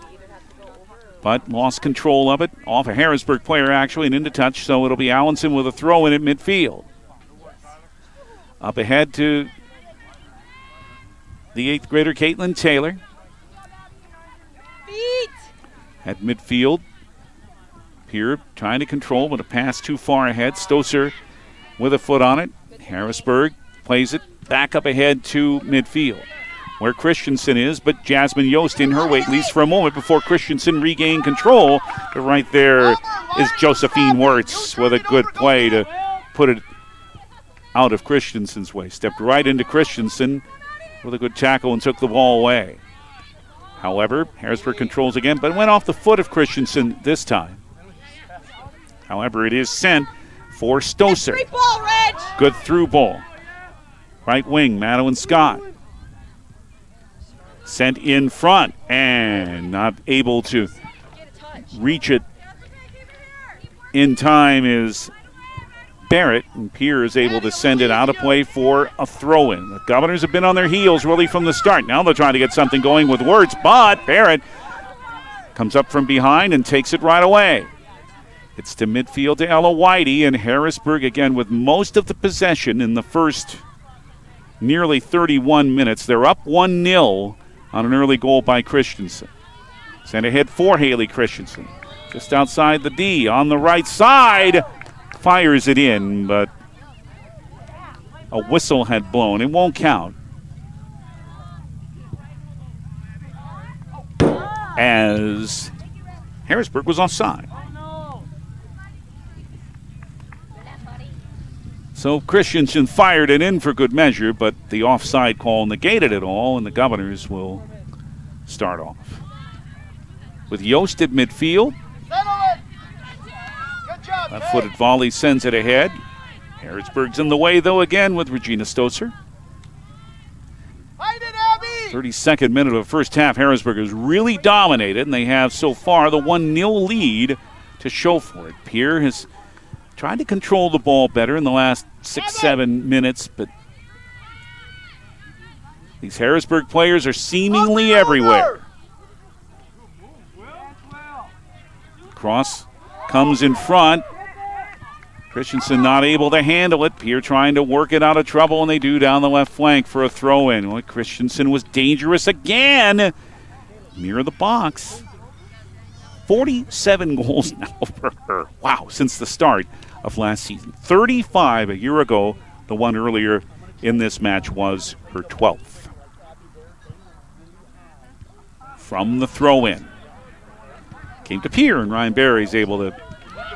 [SPEAKER 2] But lost control of it. Off a Harrisburg player, actually, and into touch. So it'll be Allenson with a throw in at midfield. Up ahead to the 8th grader, Caitlin Taylor. At midfield. Pierre trying to control, but a pass too far ahead. Stoser with a foot on it. Harrisburg plays it back up ahead to midfield, where Christensen is, but Jasmine Yost in her way, at least for a moment, before Christensen regained control. But right there is Josephine Wirtz with a good play to put it out of Christensen's way. Stepped right into Christensen with a good tackle and took the ball away. However, Harrisburg controls again, but went off the foot of Christensen this time. However, it is sent for Stoser. Good through ball. Right wing, Madeline Scott. Sent in front and not able to reach it in time is Barrett, and Pierre is able to send it out of play for a throw-in. The Governors have been on their heels really from the start. Now they're trying to get something going with Wirtz, but Barrett comes up from behind and takes it right away. It's to midfield to Ella Whitey, and Harrisburg again with most of the possession in the first nearly 31 minutes. They're up 1-0 on an early goal by Christensen. Sent ahead for Haley Christensen. Just outside the D on the right side. Fires it in, but a whistle had blown. It won't count. As Harrisburg was offside. So Christensen fired it in for good measure, but the offside call negated it all, and the Governors will start off. With Yost at midfield. Left-footed volley sends it ahead. Harrisburg's in the way, though, again with Regina Stoser. 32nd minute of the first half, Harrisburg has really dominated, and they have so far the 1-0 lead to show for it. Pierre has tried to control the ball better in the last 6-7 minutes, but these Harrisburg players are seemingly everywhere. Cross comes in front. Christensen not able to handle it. Pierre trying to work it out of trouble, and they do down the left flank for a throw-in. Well, Christensen was dangerous again. Near the box. 47 goals now for her. Wow, since the start of last season. 35 a year ago. The one earlier in this match was her 12th. From the throw-in. Came to Pierre, and Ryan Berry's able to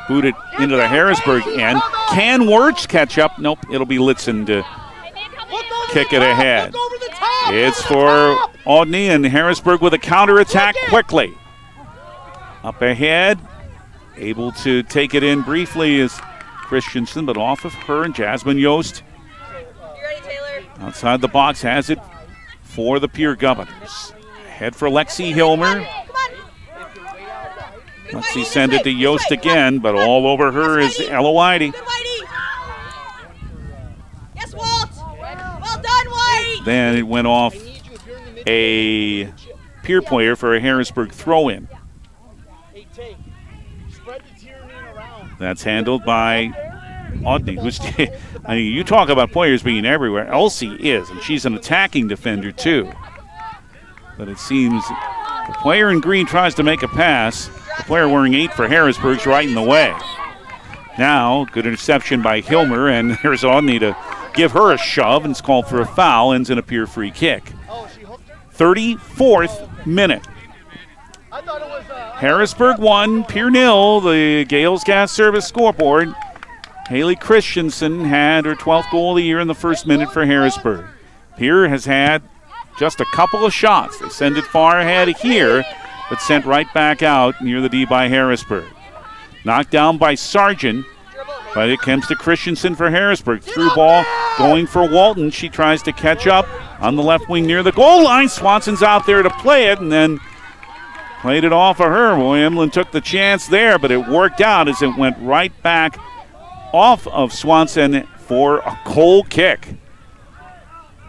[SPEAKER 2] boot it into the Harrisburg end. Can Wirtz catch up? Nope, it'll be Litzen to kick it ahead. It's for Audney, and Harrisburg with a counterattack quickly. Up ahead, able to take it in briefly is Christensen, but off of her and Jasmine Yost. Outside the box has it for the Pierre Governors. Ahead for Lexi Hilmer. Lexi send it to Yost again, but all over her is Ella Whitey.
[SPEAKER 6] Yes, Walt. Well done, White.
[SPEAKER 2] Then it went off a Pierre player for a Harrisburg throw-in. That's handled by Audney, who's, I mean, you talk about players being everywhere. Elsie is, and she's an attacking defender too. But it seems the player in green tries to make a pass. The player wearing 8 for Harrisburg's right in the way. Now, good interception by Hilmer, and there's Audney to give her a shove, and it's called for a foul, ends in a Pierre free kick. 34th minute. Harrisburg 1, Pierre 0, the Gales Gas Service scoreboard. Haley Christensen had her 12th goal of the year in the first minute for Harrisburg. Pierre has had just a couple of shots. They send it far ahead here, but sent right back out near the D by Harrisburg. Knocked down by Sargent, but it comes to Christensen for Harrisburg. Through ball going for Walton. She tries to catch up on the left wing near the goal line. Swanson's out there to play it, and then played it off of her. Well, Emlyn took the chance there, but it worked out as it went right back off of Swanson for a goal kick.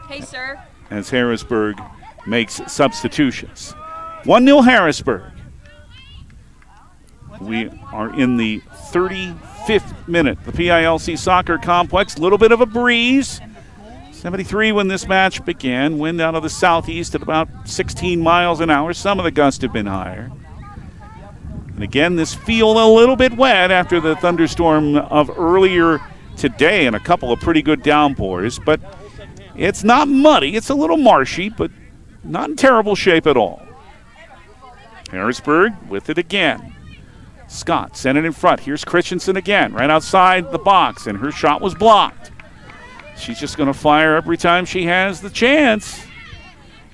[SPEAKER 6] Hey, sir.
[SPEAKER 2] As Harrisburg makes substitutions. 1-0 Harrisburg. We are in the 35th minute. The PILC Soccer Complex, a little bit of a breeze. 73 when this match began. Wind out of the southeast at about 16 miles an hour. Some of the gusts have been higher. And again, this field a little bit wet after the thunderstorm of earlier today and a couple of pretty good downpours. But it's not muddy. It's a little marshy, but not in terrible shape at all. Harrisburg with it again. Scott sent it in front. Here's Christensen again, right outside the box, and her shot was blocked. She's just going to fire every time she has the chance.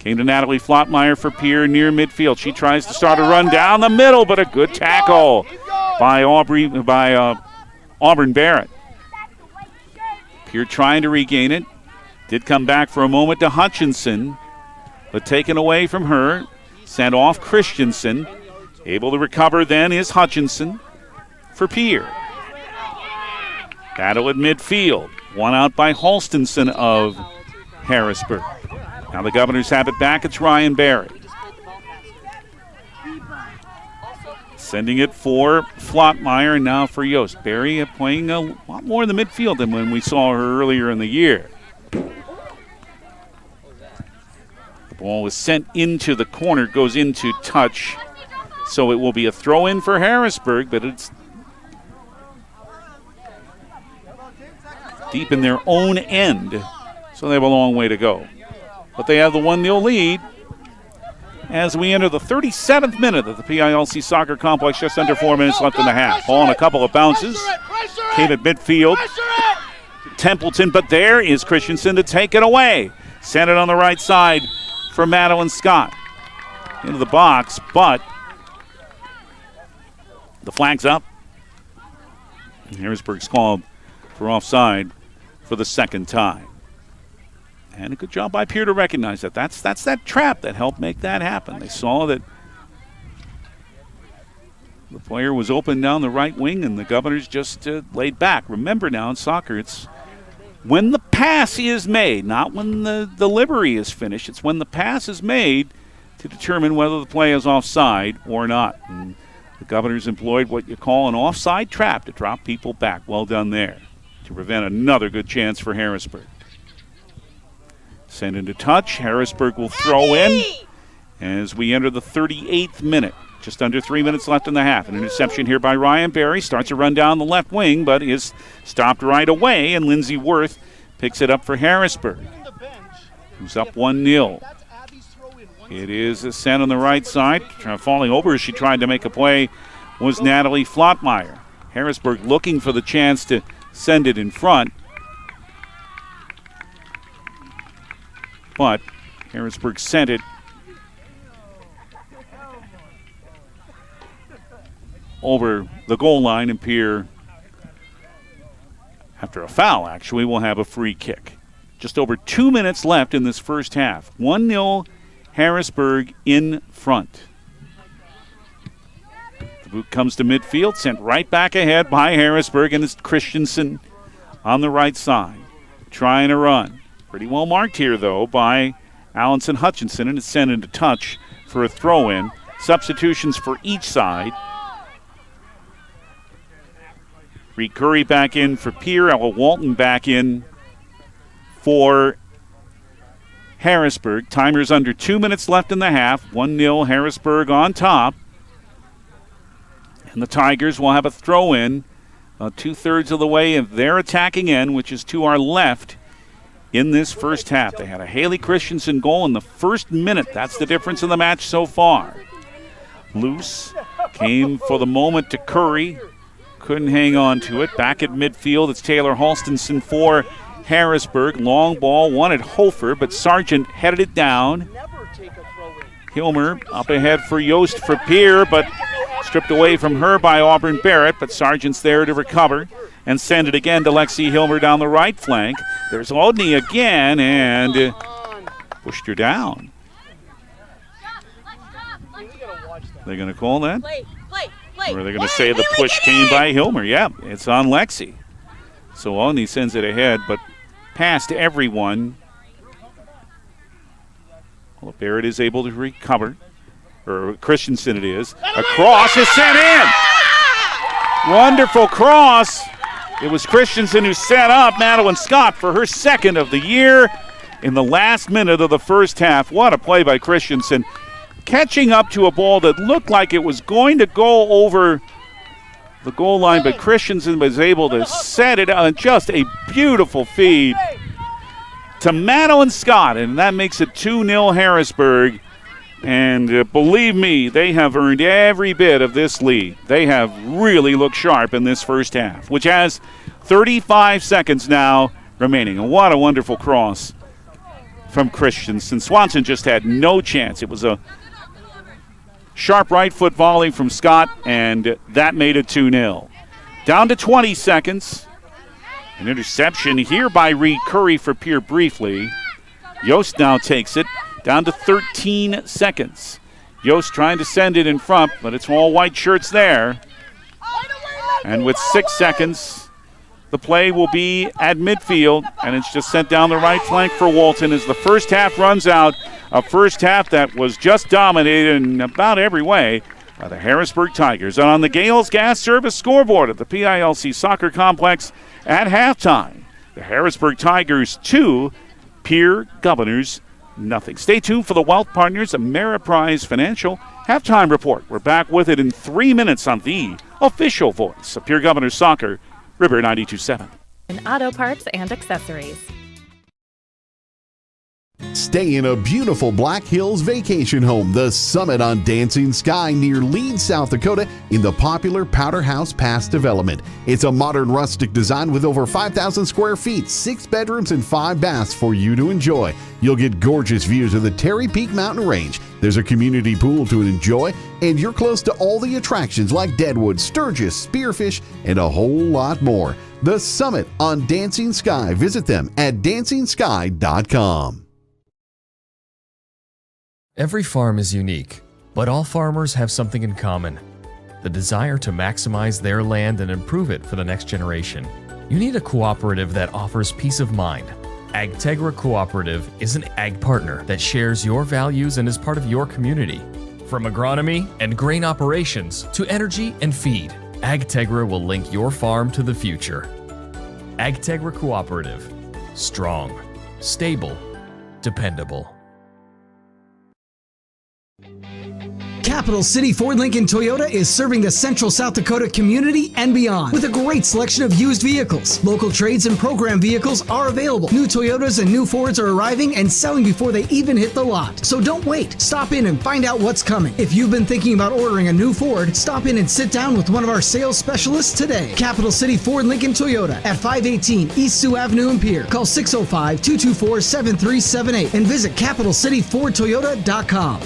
[SPEAKER 2] Came to Natalie Flottmeyer for Pierre near midfield. She tries to start a run down the middle, but a good tackle by Auburn Barrett. Pierre trying to regain it. Did come back for a moment to Hutchinson, but taken away from her. Sent off Christensen. Able to recover then is Hutchinson for Pierre. Battle at midfield. One out by Halstonson of Harrisburg. Now the Governors have it back. It's Ryan Barrett. Sending it for Flottmeyer and now for Yost. Barry playing a lot more in the midfield than when we saw her earlier in the year. The ball is sent into the corner, goes into touch. So it will be a throw-in for Harrisburg, but it's deep in their own end, so they have a long way to go. But they have the 1-0 lead as we enter the 37th minute of the PILC Soccer Complex, just under 4 minutes left in the half. Ball on a couple of bounces. Came at midfield. Templeton, but there is Christensen to take it away. Sent it on the right side for Madeline Scott. Into the box, but the flag's up. Harrisburg's called for offside for the second time. And a good job by Pierre to recognize that. That's that trap that helped make that happen. They saw that the player was open down the right wing and the Governors just laid back. Remember now in soccer, it's when the pass is made, not when the delivery is finished. It's when the pass is made to determine whether the play is offside or not. And the Governors employed what you call an offside trap to drop people back. Well done there to prevent another good chance for Harrisburg. Send into touch. Harrisburg will throw in as we enter the 38th minute. Just under 3 minutes left in the half. An interception here by Ryan Barry. Starts a run down the left wing, but is stopped right away, and Lindsay Worth picks it up for Harrisburg, who's up 1-0. It is a send on the right side. Falling over as she tried to make a play was Natalie Flottmeyer. Harrisburg looking for the chance to send it in front. But Harrisburg sent it over the goal line, and Pierre, after a foul actually, will have a free kick. Just over 2 minutes left in this first half. 1-0 Harrisburg in front. The boot comes to midfield, sent right back ahead by Harrisburg, and it's Christensen on the right side, trying to run. Pretty well marked here, though, by Allinson Hutchinson, and it's sent into touch for a throw-in. Substitutions for each side. Reed Curry back in for Pierre. Ella Walton back in for Harrisburg. Timer's under 2 minutes left in the half. 1-0 Harrisburg on top. And the Tigers will have a throw-in 2/3 of the way of their attacking end, which is to our left in this first half. They had a Haley Christensen goal in the first minute. That's the difference in the match so far. Loose came for the moment to Curry. Couldn't hang on to it. Back at midfield, it's Taylor Halstonson for Harrisburg. Long ball, wanted Hofer, but Sargent headed it down. Hilmer up ahead for Yost for Pierre, but stripped away from her by Auburn Barrett, but Sargent's there to recover and send it again to Lexi Hilmer down the right flank. There's Odney again and pushed her down. They're going to call that? Or are they going to say the push came by Hilmer? Yeah, it's on Lexi. So Odney sends it ahead, but past everyone. Well, Barrett is able to recover. Or Christensen it is. A cross is sent in. Wonderful cross. It was Christensen who set up Madeline Scott for her second of the year in the last minute of the first half. What a play by Christensen. Catching up to a ball that looked like it was going to go over the goal line, but Christensen was able to set it on just a beautiful feed to Madeline Scott, and that makes it 2-0 Harrisburg. And believe me, they have earned every bit of this lead. They have really looked sharp in this first half, which has 35 seconds now remaining. And what a wonderful cross from Christensen. Swanson just had no chance. It was a sharp right foot volley from Scott, and that made it 2-0. Down to 20 seconds. An interception here by Reed Curry for Pierre briefly. Yost now takes it. Down to 13 seconds. Yost trying to send it in front, but it's all white shirts there. And with 6 seconds, the play will be at midfield, and it's just sent down the right flank for Walton as the first half runs out. A first half that was just dominated in about every way by the Harrisburg Tigers. And on the Gales Gas Service scoreboard at the PILC Soccer Complex at halftime, the Harrisburg Tigers 2, Pierre Governors nothing. Stay tuned for the Wealth Partners Ameriprise Financial halftime report. We're back with it in 3 minutes on the official voice of Pierre Governors Soccer, River 92.7.
[SPEAKER 12] In auto parts and accessories.
[SPEAKER 8] Stay in a beautiful Black Hills vacation home, the Summit on Dancing Sky near Leeds, South Dakota, in the popular Powder House Pass development. It's a modern rustic design with over 5,000 square feet, 6 bedrooms, and 5 baths for you to enjoy. You'll get gorgeous views of the Terry Peak Mountain Range. There's a community pool to enjoy, and you're close to all the attractions like Deadwood, Sturgis, Spearfish, and a whole lot more. The Summit on Dancing Sky. Visit them at dancingsky.com.
[SPEAKER 13] Every farm is unique, but all farmers have something in common: the desire to maximize their land and improve it for the next generation. You need a cooperative that offers peace of mind. AgTegra Cooperative is an ag partner that shares your values and is part of your community. From agronomy and grain operations to energy and feed, AgTegra will link your farm to the future. AgTegra Cooperative. Strong, stable, dependable.
[SPEAKER 14] Capital City Ford Lincoln Toyota is serving the central South Dakota community and beyond with a great selection of used vehicles. Local trades and program vehicles are available. New Toyotas and new Fords are arriving and selling before they even hit the lot. So don't wait. Stop in and find out what's coming. If you've been thinking about ordering a new Ford, stop in and sit down with one of our sales specialists today. Capital City Ford Lincoln Toyota at 518 East Sioux Avenue in Pierre. Call 605-224-7378 and visit CapitalCityFordToyota.com.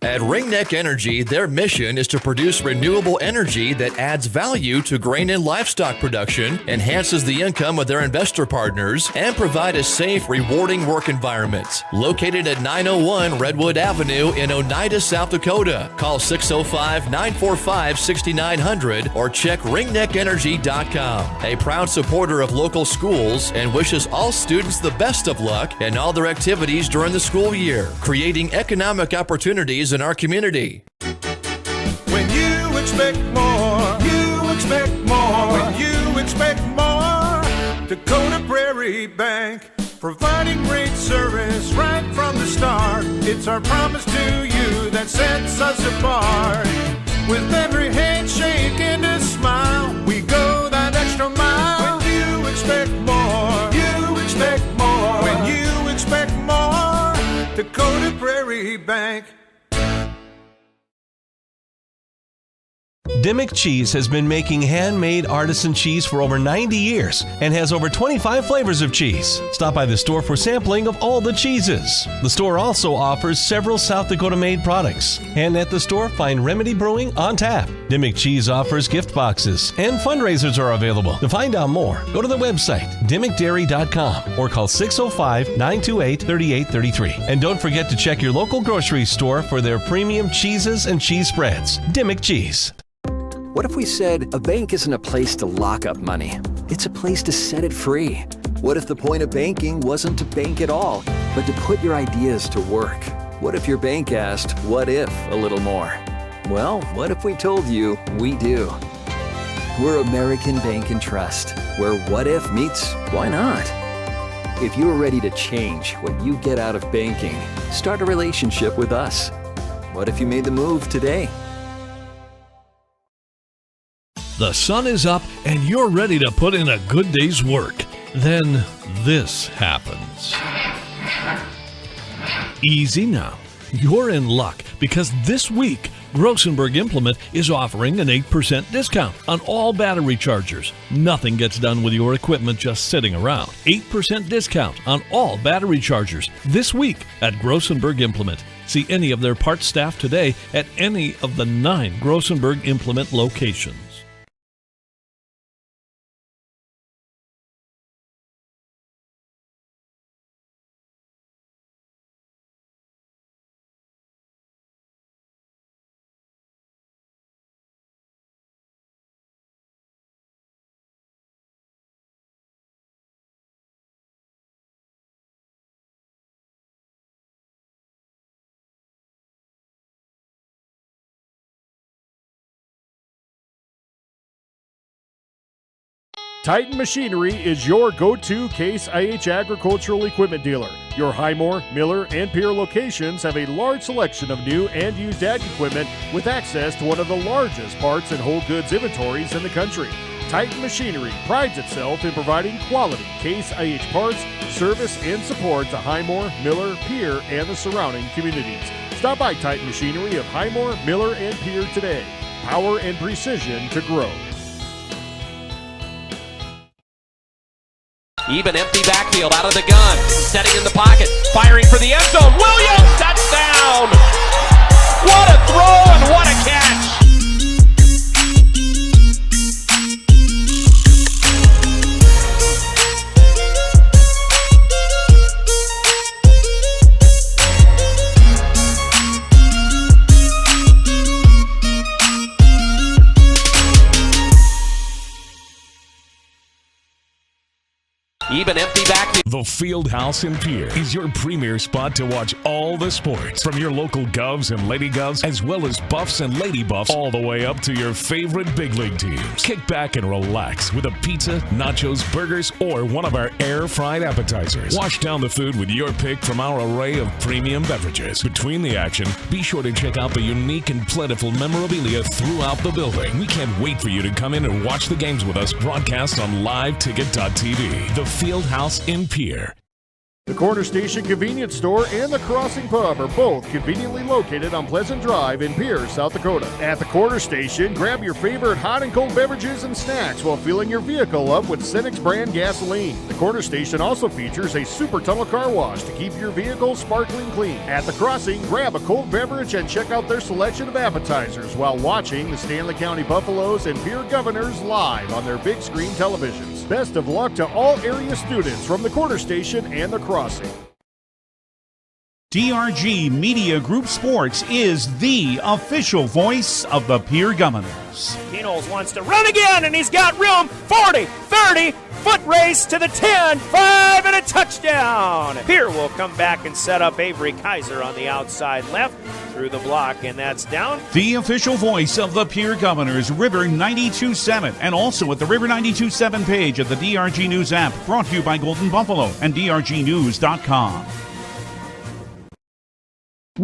[SPEAKER 15] At Ringneck Energy, their mission is to produce renewable energy that adds value to grain and livestock production, enhances the income of their investor partners, and provide a safe, rewarding work environment. Located at 901 Redwood Avenue in Oneida, South Dakota. Call 605-945-6900 or check ringneckenergy.com. A proud supporter of local schools and wishes all students the best of luck in all their activities during the school year, creating economic opportunities in our community.
[SPEAKER 16] When you expect more, you expect more. When you expect more, Dakota Prairie Bank, providing great service right from the start. It's our promise to you that sets us apart. With every handshake and a smile, we Dakota Prairie Bank.
[SPEAKER 9] Dimmick Cheese has been making handmade artisan cheese for over 90 years and has over 25 flavors of cheese. Stop by the store for sampling of all the cheeses. The store also offers several South Dakota-made products. And at the store, find Remedy Brewing on tap. Dimmick Cheese offers gift boxes, and fundraisers are available. To find out more, go to the website, dimmickdairy.com, or call 605-928-3833. And don't forget to check your local grocery store for their premium cheeses and cheese spreads. Dimmick Cheese.
[SPEAKER 17] What if we said a bank isn't a place to lock up money? It's a place to set it free. What if the point of banking wasn't to bank at all, but to put your ideas to work? What if your bank asked, what if, a little more? Well, what if we told you we do? We're American Bank and Trust, where what if meets why not? If you're ready to change what you get out of banking, start a relationship with us. What if you made the move today?
[SPEAKER 18] The sun is up and you're ready to put in a good day's work. Then this happens. Easy now. You're in luck because this week, Grossenberg Implement is offering an 8% discount on all battery chargers. Nothing gets done with your equipment just sitting around. 8% discount on all battery chargers this week at Grossenberg Implement. See any of their parts staff today at any of the 9 Grossenberg Implement locations.
[SPEAKER 1] Titan Machinery is your go-to Case IH agricultural equipment dealer. Your Highmore, Miller, and Pierre locations have a large selection of new and used ag equipment with access to one of the largest parts and whole goods inventories in the country. Titan Machinery prides itself in providing quality Case IH parts, service, and support to Highmore, Miller, Pierre, and the surrounding communities. Stop by Titan Machinery of Highmore, Miller, and Pierre today. Power and precision to grow.
[SPEAKER 19] Even empty backfield out of the gun. Setting in the pocket. Firing for the end zone. Williams, touchdown! What a throw and what a catch! Even empty backfield.
[SPEAKER 20] The Fieldhouse in Pierre is your premier spot to watch all the sports, from your local Govs and Lady Govs, as well as Buffs and Lady Buffs, all the way up to your favorite big league teams. Kick back and relax with a pizza, nachos, burgers, or one of our air-fried appetizers. Wash down the food with your pick from our array of premium beverages. Between the action, be sure to check out the unique and plentiful memorabilia throughout the building. We can't wait for you to come in and watch the games with us broadcast on liveticket.tv. The Fieldhouse in Pierre.
[SPEAKER 1] The Corner Station Convenience Store and the Crossing Pub are both conveniently located on Pleasant Drive in Pierre, South Dakota. At the Corner Station, grab your favorite hot and cold beverages and snacks while filling your vehicle up with Cenex brand gasoline. The Corner Station also features a super tunnel car wash to keep your vehicle sparkling clean. At the Crossing, grab a cold beverage and check out their selection of appetizers while watching the Stanley County Buffaloes and Pierre Governors live on their big screen televisions. Best of luck to all area students from the Corner Station and the Crossing.
[SPEAKER 21] DRG Media Group Sports is the official voice of the Pierre Governors.
[SPEAKER 22] Knowles wants to run again, and he's got room. 40, 30, foot race to the 10, 5, and a touchdown. Pierre will come back and set up Avery Kaiser on the outside left through the block, and that's down.
[SPEAKER 21] The official voice of the Pierre Governors, River 92.7, and also at the River 92.7 page of the DRG News app, brought to you by Golden Buffalo and DRGnews.com.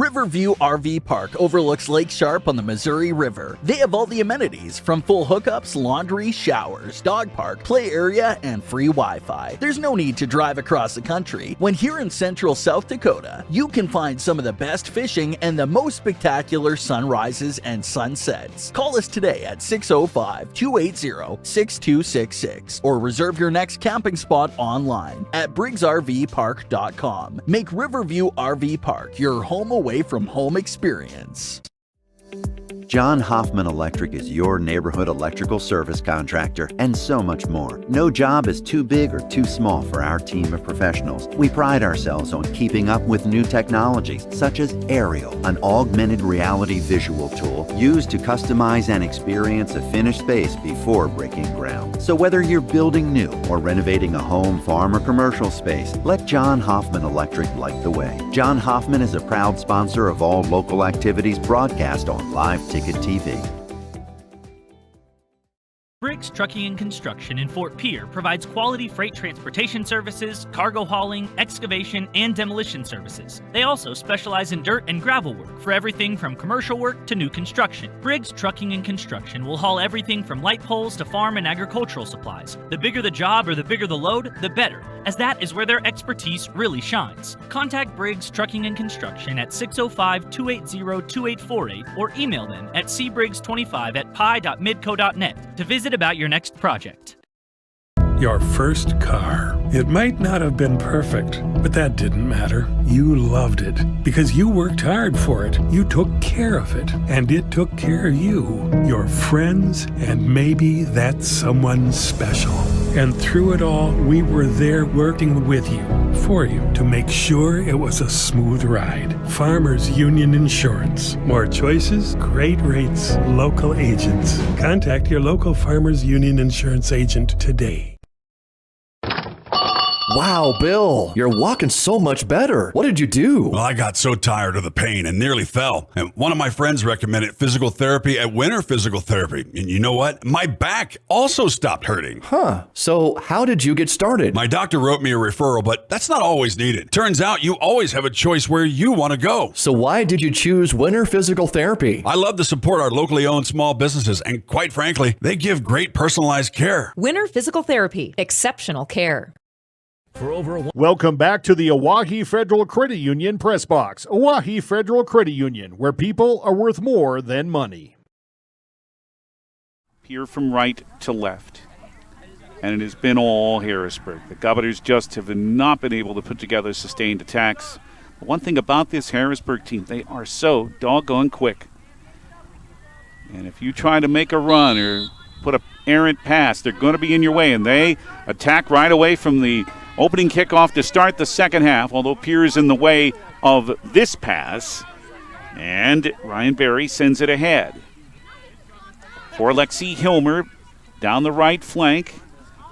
[SPEAKER 3] Riverview RV Park overlooks Lake Sharp on the Missouri River. They have all the amenities from full hookups, laundry, showers, dog park, play area, and free Wi-Fi. There's no need to drive across the country. When here in central South Dakota, you can find some of the best fishing and the most spectacular sunrises and sunsets. Call us today at 605-280-6266 or reserve your next camping spot online at briggsrvpark.com. Make Riverview RV Park your home away from home experience.
[SPEAKER 4] John Hoffman Electric is your neighborhood electrical service contractor, and so much more. No job is too big or too small for our team of professionals. We pride ourselves on keeping up with new technologies, such as Aerial, an augmented reality visual tool used to customize and experience a finished space before breaking ground. So whether you're building new or renovating a home, farm, or commercial space, let John Hoffman Electric light the way. John Hoffman is a proud sponsor of all local activities broadcast on Live Ticket TV.
[SPEAKER 23] Briggs Trucking and Construction in Fort Pierre provides quality freight transportation services, cargo hauling, excavation, and demolition services. They also specialize in dirt and gravel work for everything from commercial work to new construction. Briggs Trucking and Construction will haul everything from light poles to farm and agricultural supplies. The bigger the job or the bigger the load, the better, as that is where their expertise really shines. Contact Briggs Trucking and Construction at 605-280-2848 or email them at cbriggs25@pi.midco.net to visit about your next project.
[SPEAKER 24] Your first car. It might not have been perfect, but that didn't matter. You loved it because you worked hard for it. You took care of it, and it took care of you, your friends, and maybe that someone special. And through it all, we were there working with you, for you, to make sure it was a smooth ride. Farmers Union Insurance. More choices, great rates, local agents. Contact your local Farmers Union Insurance agent today.
[SPEAKER 15] Wow, Bill, you're walking so much better. What did you do?
[SPEAKER 25] Well, I got so tired of the pain and nearly fell. And one of my friends recommended physical therapy at Winter Physical Therapy. And you know what? My back also stopped hurting.
[SPEAKER 15] Huh. So how did you get started?
[SPEAKER 25] My doctor wrote me a referral, but that's not always needed. Turns out you always have a choice where you want to go.
[SPEAKER 15] So why did you choose Winter Physical Therapy?
[SPEAKER 25] I love to support our locally owned small businesses, and quite frankly, they give great personalized care.
[SPEAKER 26] Winter Physical Therapy. Exceptional care.
[SPEAKER 1] Welcome back to the Oahe Federal Credit Union Press Box. Oahe Federal Credit Union, where people are worth more than money.
[SPEAKER 2] Here from right to left. And it has been all Harrisburg. The Governors just have not been able to put together sustained attacks. The one thing about this Harrisburg team, they are so doggone quick. And if you try to make a run or put an errant pass, they're going to be in your way. And they attack right away from the opening kickoff to start the second half, although Pierre's in the way of this pass. And Ryan Berry sends it ahead. For Lexi Hilmer down the right flank,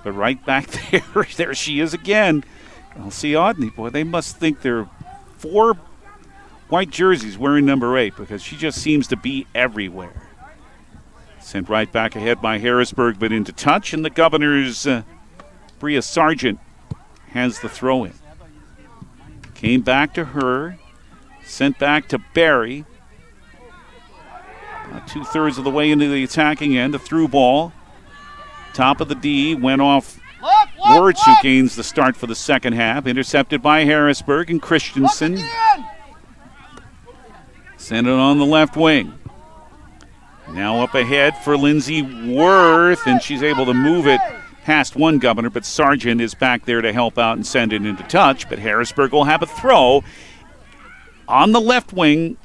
[SPEAKER 2] but right back there, there she is again. Elsie Odney, boy, they must think they're 4 white jerseys wearing number 8 because she just seems to be everywhere. Sent right back ahead by Harrisburg, but into touch, and the Governors, Bria Sargent, has the throw in. Came back to her, sent back to Barry. About 2/3 of the way into the attacking end, a through ball. Top of the D, went off Wirtz, who gains the start for the second half. Intercepted by Harrisburg, and Christensen sent it on the left wing. Now up ahead for Lindsay Worth, and she's able to move it past one Governor, but Sargent is back there to help out and send it into touch. But Harrisburg will have a throw on the left wing,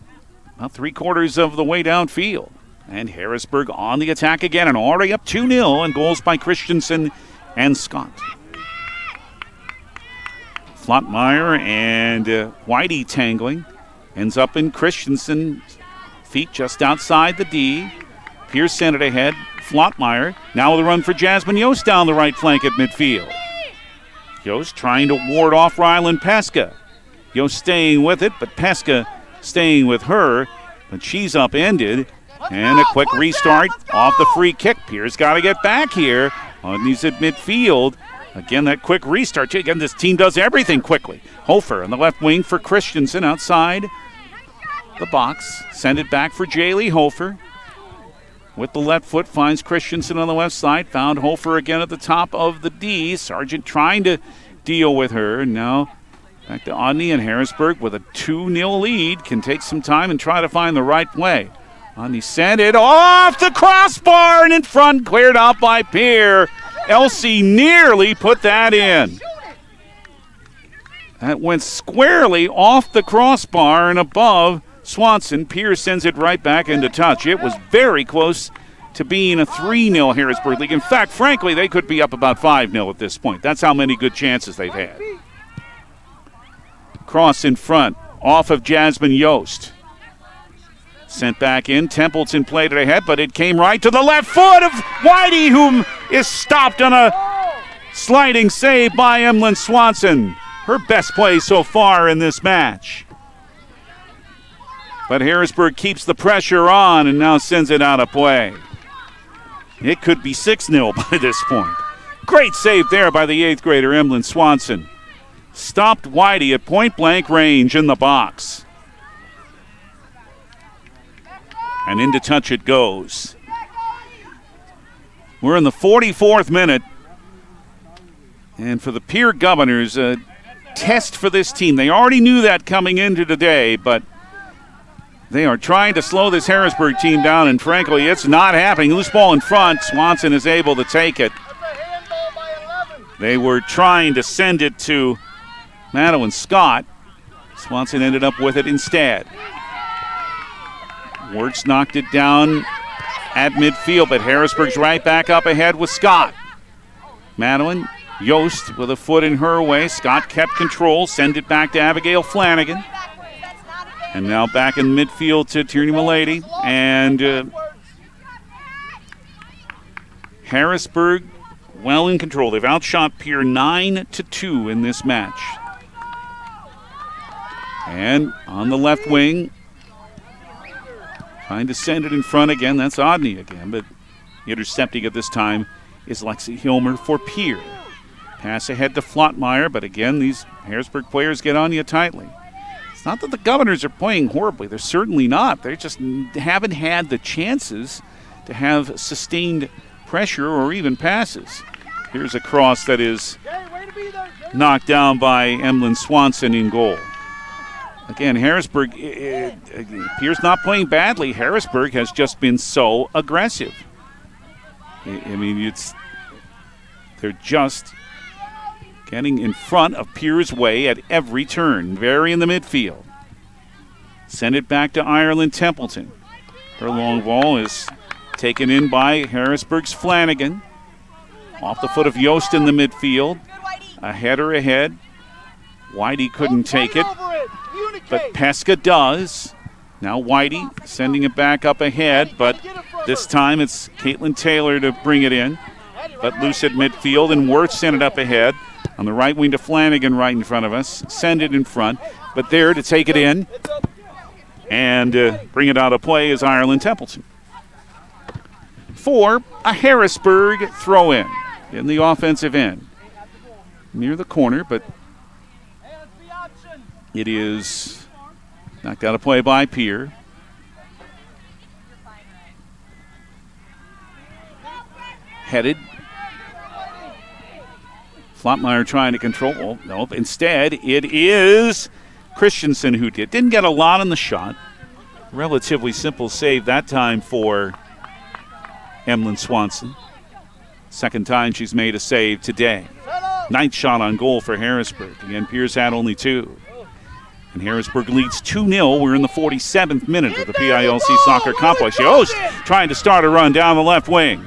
[SPEAKER 2] about 3/4 of the way downfield. And Harrisburg on the attack again, and already up 2-0, and goals by Christensen and Scott. Flottmeyer and Whitey tangling. Ends up in Christensen's feet just outside the D. Pierce sent it ahead. Flottmeyer now with a run for Jasmine Yost down the right flank at midfield. Yost trying to ward off Rylan Pesca. Yost staying with it, but Pesca staying with her. But she's upended. And a quick restart off the free kick. Pierce got to get back here. He's at midfield. Again, that quick restart. Again, this team does everything quickly. Hofer on the left wing for Christensen outside. the box. Send it back for Jaylee Hofer. With the left foot, finds Christensen on the left side. Found Hofer again at the top of the D. Sargent trying to deal with her. Now back to Odney, and Harrisburg with a 2-0 lead can take some time and try to find the right play. Odney sent it off the crossbar and in front, cleared out by Pierre. Elsie nearly put that in. That went squarely off the crossbar and above Swanson. Pierce sends it right back into touch. It was very close to being a 3-0 Harrisburg lead. In fact, frankly, they could be up about 5-0 at this point. That's how many good chances they've had. Cross in front, off of Jasmine Yost. Sent back in. Templeton played it ahead, but it came right to the left foot of Whitey, whom is stopped on a sliding save by Emlyn Swanson. Her best play so far in this match. But Harrisburg keeps the pressure on and now sends it out of play. It could be 6-0 by this point. Great save there by the 8th grader, Emlyn Swanson. Stopped Whitey at point-blank range in the box. And into touch it goes. We're in the 44th minute. And for the Pierre Governors, a test for this team. They already knew that coming into today, but they are trying to slow this Harrisburg team down, and frankly, it's not happening. Loose ball in front. Swanson is able to take it. They were trying to send it to Madeline Scott. Swanson ended up with it instead. Wirtz knocked it down at midfield, but Harrisburg's right back up ahead with Scott. Madeline Yost with a foot in her way. Scott kept control, send it back to Abigail Flanagan. And now back in midfield to Tierney Milady. And Harrisburg well in control. They've outshot Pierre 9-2 in this match. And on the left wing, trying to send it in front again. That's Odney again, but intercepting at this time is Lexi Hilmer for Pierre. Pass ahead to Flottmeyer, but again, these Harrisburg players get on you tightly. It's not that the Governors are playing horribly. They're certainly not. They just haven't had the chances to have sustained pressure or even passes. Here's a cross that is knocked down by Emlyn Swanson in goal. Again, Harrisburg, Pierre's not playing badly. Harrisburg has just been so aggressive. I mean, they're just getting in front of Pierre's way at every turn, very in the midfield. Send it back to Ireland Templeton. Her long ball is taken in by Harrisburg's Flanagan. Off the foot of Yost in the midfield. A header ahead. Whitey couldn't take it, but Pesca does. Now Whitey sending it back up ahead, but this time it's Caitlin Taylor to bring it in. But loose at midfield, and Wirtz sent it up ahead. On the right wing to Flanagan right in front of us. Send it in front, but there to take it in and bring it out of play is Ireland Templeton. For a Harrisburg throw-in in the offensive end. Near the corner, but it is knocked out of play by Pierre. Headed. Flottmeyer trying to control. Oh, no, instead it is Christensen who did. Didn't get a lot on the shot. Relatively simple save that time for Emlyn Swanson. Second time she's made a save today. Ninth shot on goal for Harrisburg. Again, Pierce had only 2. And Harrisburg leads 2-0. We're in the 47th minute of the PILC Soccer Complex. Yost trying to start a run down the left wing.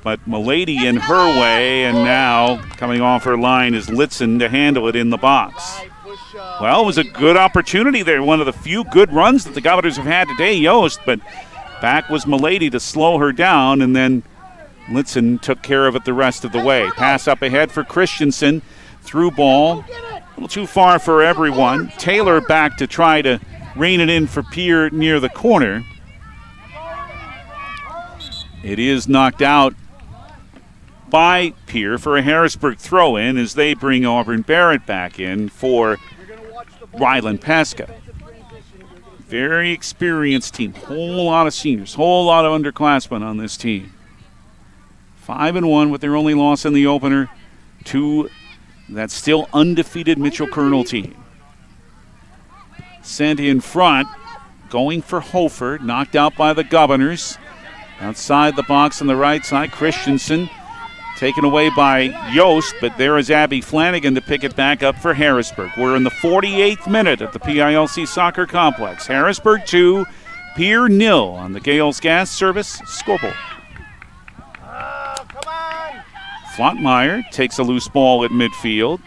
[SPEAKER 2] But Milady in her way, and now coming off her line is Litzen to handle it in the box. Well, it was a good opportunity there. One of the few good runs that the Governors have had today, Yost, but back was Milady to slow her down, and then Litzen took care of it the rest of the way. Pass up ahead for Christensen. Through ball. A little too far for everyone. Taylor back to try to rein it in for Pierre near the corner. It is knocked out by Pierre for a Harrisburg throw-in as they bring Auburn Barrett back in for Ryland Pesca. Very experienced team. Whole lot of seniors, whole lot of underclassmen on this team. 5-1 with their only loss in the opener to that still undefeated Mitchell Colonel team. Sent in front, going for Hofer, knocked out by the Governors. Outside the box on the right side, Christensen taken away by Yost, but there is Abby Flanagan to pick it back up for Harrisburg. We're in the 48th minute at the PILC Soccer Complex. Harrisburg 2, Pierre 0 on the Gales Gas Service scoreboard. Flottmeyer takes a loose ball at midfield.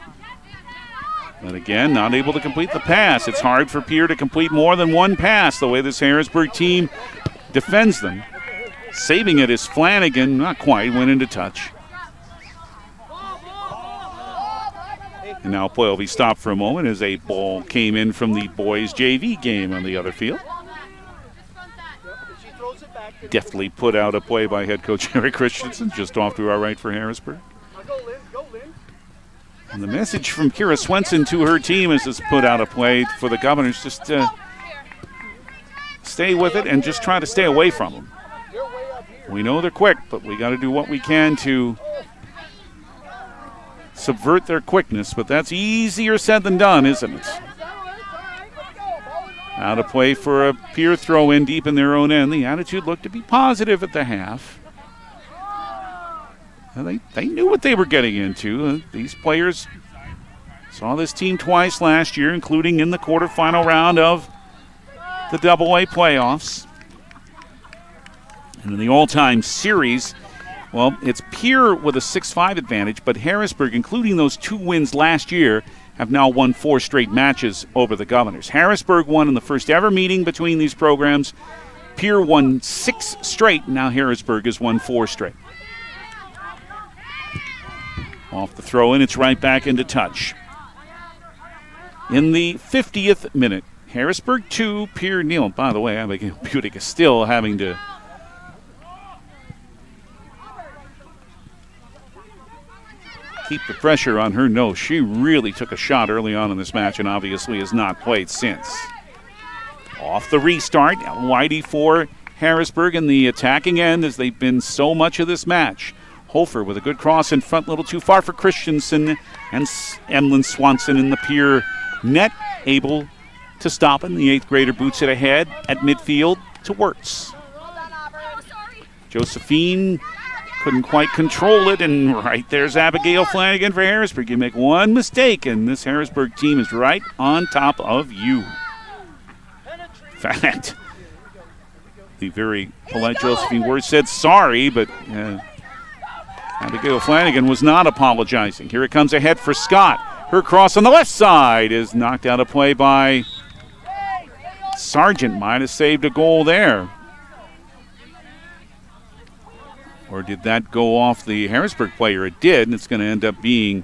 [SPEAKER 2] But again, not able to complete the pass. It's hard for Pierre to complete more than one pass the way this Harrisburg team defends them. Saving it is Flanagan, not quite, went into touch. And now play will be stopped for a moment as a ball came in from the boys' JV game on the other field. Deftly put out a play by head coach Harry Christensen, just off to our right for Harrisburg. And the message from Kira Swenson to her team is just put out a play for the Governors. Just stay with it and just try to stay away from them. We know they're quick, but we got to do what we can to subvert their quickness, but that's easier said than done, isn't it? Out of play for a Pierre throw in deep in their own end. The attitude looked to be positive at the half. And they knew what they were getting into. These players saw this team twice last year, including in the quarterfinal round of the AA playoffs. And in the all-time series, well, it's Pierre with a 6-5 advantage, but Harrisburg, including those 2 wins last year, have now won 4 straight matches over the Governors. Harrisburg won in the first ever meeting between these programs. Pierre won 6 straight. Now Harrisburg has won 4 straight. Off the throw-in, it's right back into touch. In the 50th minute, Harrisburg 2, Pierre 0. By the way, Abigail Budig is still having to keep the pressure on her nose. She really took a shot early on in this match and obviously has not played since. Off the restart, Whitey for Harrisburg in the attacking end as they've been so much of this match. Hofer with a good cross in front, a little too far for Christensen, and Emlyn Swanson in the Pierre net, able to stop him. The 8th grader boots it ahead at midfield to Wirtz. Josephine couldn't quite control it, and right there's Abigail Flanagan for Harrisburg. You make one mistake, and this Harrisburg team is right on top of you. In fact, the very polite Josephine Wirtz said sorry, but Abigail Flanagan was not apologizing. Here it comes ahead for Scott. Her cross on the left side is knocked out of play by Sargent. Might have saved a goal there. Or did that go off the Harrisburg player? It did, and it's going to end up being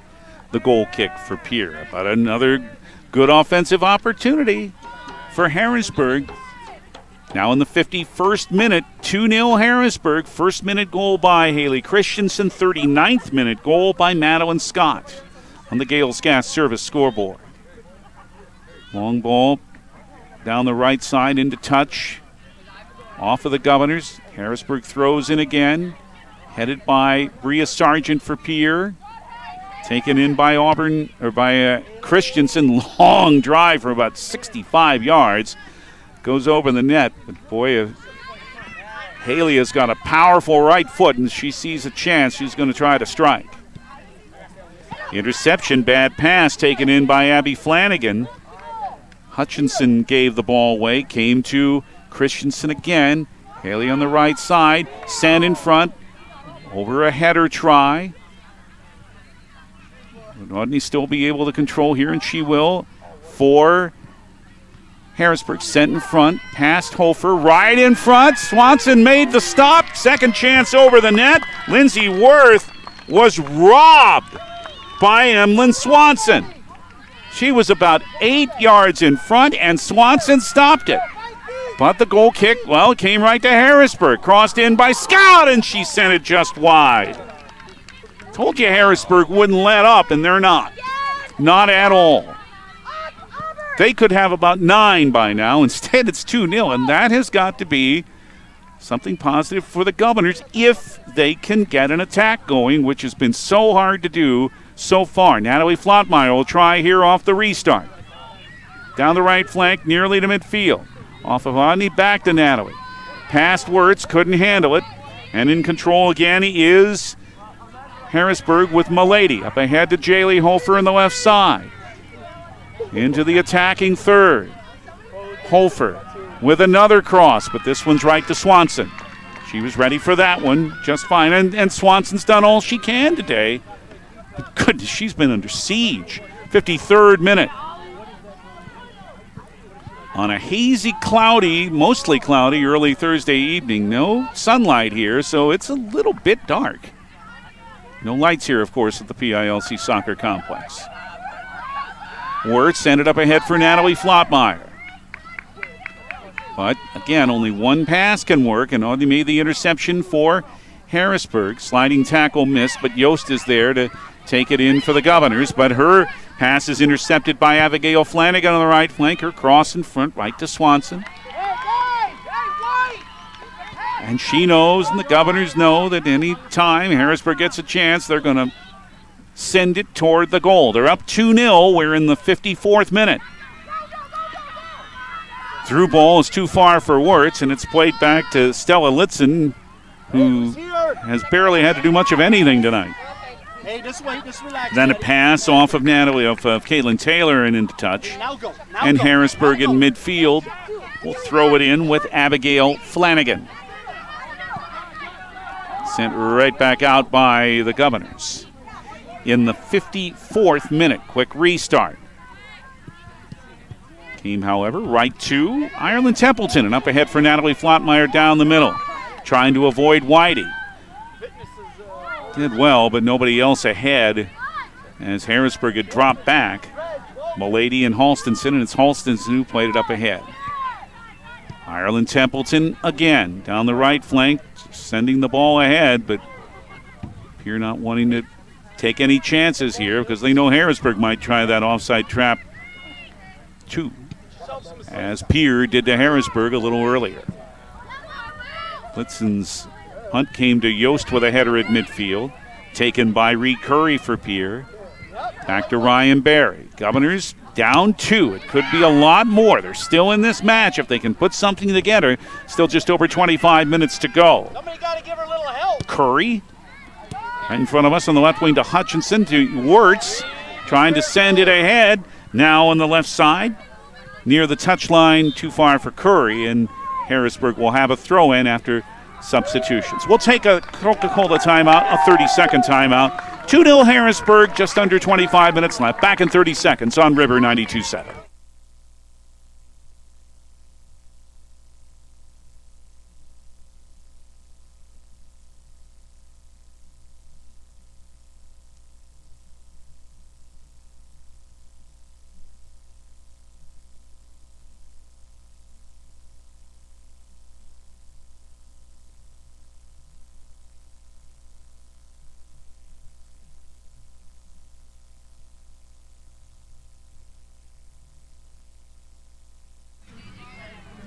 [SPEAKER 2] the goal kick for Pierre. But another good offensive opportunity for Harrisburg. Now in the 51st minute, 2-0 Harrisburg. First minute goal by Haley Christensen. 39th minute goal by Madeline Scott on the Gales Gas Service scoreboard. Long ball down the right side into touch. Off of the Governors. Harrisburg throws in again. Headed by Bria Sargent for Pierre. Taken in by Christensen. Long drive for about 65 yards. Goes over the net, but boy, Haley has got a powerful right foot, and she sees a chance. She's going to try to strike. Interception, bad pass taken in by Abby Flanagan. Hutchinson gave the ball away, came to Christensen again. Haley on the right side, sent in front, over a header try. Would Rodney still be able to control here, and she will, for Harrisburg. Sent in front, past Hofer, right in front. Swanson made the stop. Second chance over the net. Lindsay Worth was robbed by Emlyn Swanson. She was about 8 yards in front, and Swanson stopped it. But the goal kick, well, it came right to Harrisburg. Crossed in by Scott, and she sent it just wide. Told you Harrisburg wouldn't let up, and they're not. Not at all. They could have about 9 by now. Instead, it's 2-0, and that has got to be something positive for the Governors if they can get an attack going, which has been so hard to do so far. Natalie Flottmeyer will try here off the restart. Down the right flank, nearly to midfield. Off of Rodney, back to Natalie. Past Wirtz, couldn't handle it. And in control again is Harrisburg with Milady. Up ahead to Jaylee Hofer on the left side. Into the attacking third. Hofer with another cross, but this one's right to Swanson. She was ready for that one just fine. And Swanson's done all she can today. But goodness, she's been under siege. 53rd minute. On a hazy, cloudy, mostly cloudy early Thursday evening. No sunlight here, so it's a little bit dark. No lights here, of course, at the PILC Soccer Complex. Wirtz ended up ahead for Natalie Flottmeyer. But, again, only one pass can work, and Audie made the interception for Harrisburg. Sliding tackle missed, but Yost is there to take it in for the Governors. But her pass is intercepted by Abigail Flanagan on the right flank. Her cross in front, right to Swanson. And she knows, and the Governors know, that any time Harrisburg gets a chance, they're going to send it toward the goal. They're up 2-0. We're in the 54th minute. Through ball is too far for Wirtz, and it's played back to Stella Litzen, who has barely had to do much of anything tonight.
[SPEAKER 5] Hey, just relax.
[SPEAKER 2] Then a pass off of Natalie, of Caitlin Taylor, and into touch. And Harrisburg in midfield will throw it in with Abigail Flanagan. Sent right back out by the Governors. In the 54th minute, quick restart. Team, however, right to Ireland Templeton, and up ahead for Natalie Flottmeyer down the middle, trying to avoid Whitey. Did well, but nobody else ahead as Harrisburg had dropped back. Milady and Halstonson, and it's Halstonson who played it up ahead. Ireland Templeton again down the right flank, sending the ball ahead, but Pierre not wanting to take any chances here because they know Harrisburg might try that offside trap too, as Pierre did to Harrisburg a little earlier. Litzen's hunt came to Yost with a header at midfield, taken by Reed Curry for Pierre. Back to Ryan Barry. Governors down 2. It could be a lot more. They're still in this match if they can put something together. Still just over 25 minutes to go.
[SPEAKER 5] Somebody got to give her a little help.
[SPEAKER 2] Curry right in front of us on the left wing to Hutchinson, to Wirtz, trying to send it ahead. Now on the left side, near the touchline, too far for Curry, and Harrisburg will have a throw-in after substitutions. We'll take a Coca-Cola timeout, a 30-second timeout. 2-0 Harrisburg, just under 25 minutes left. Back in 30 seconds on River 92.7.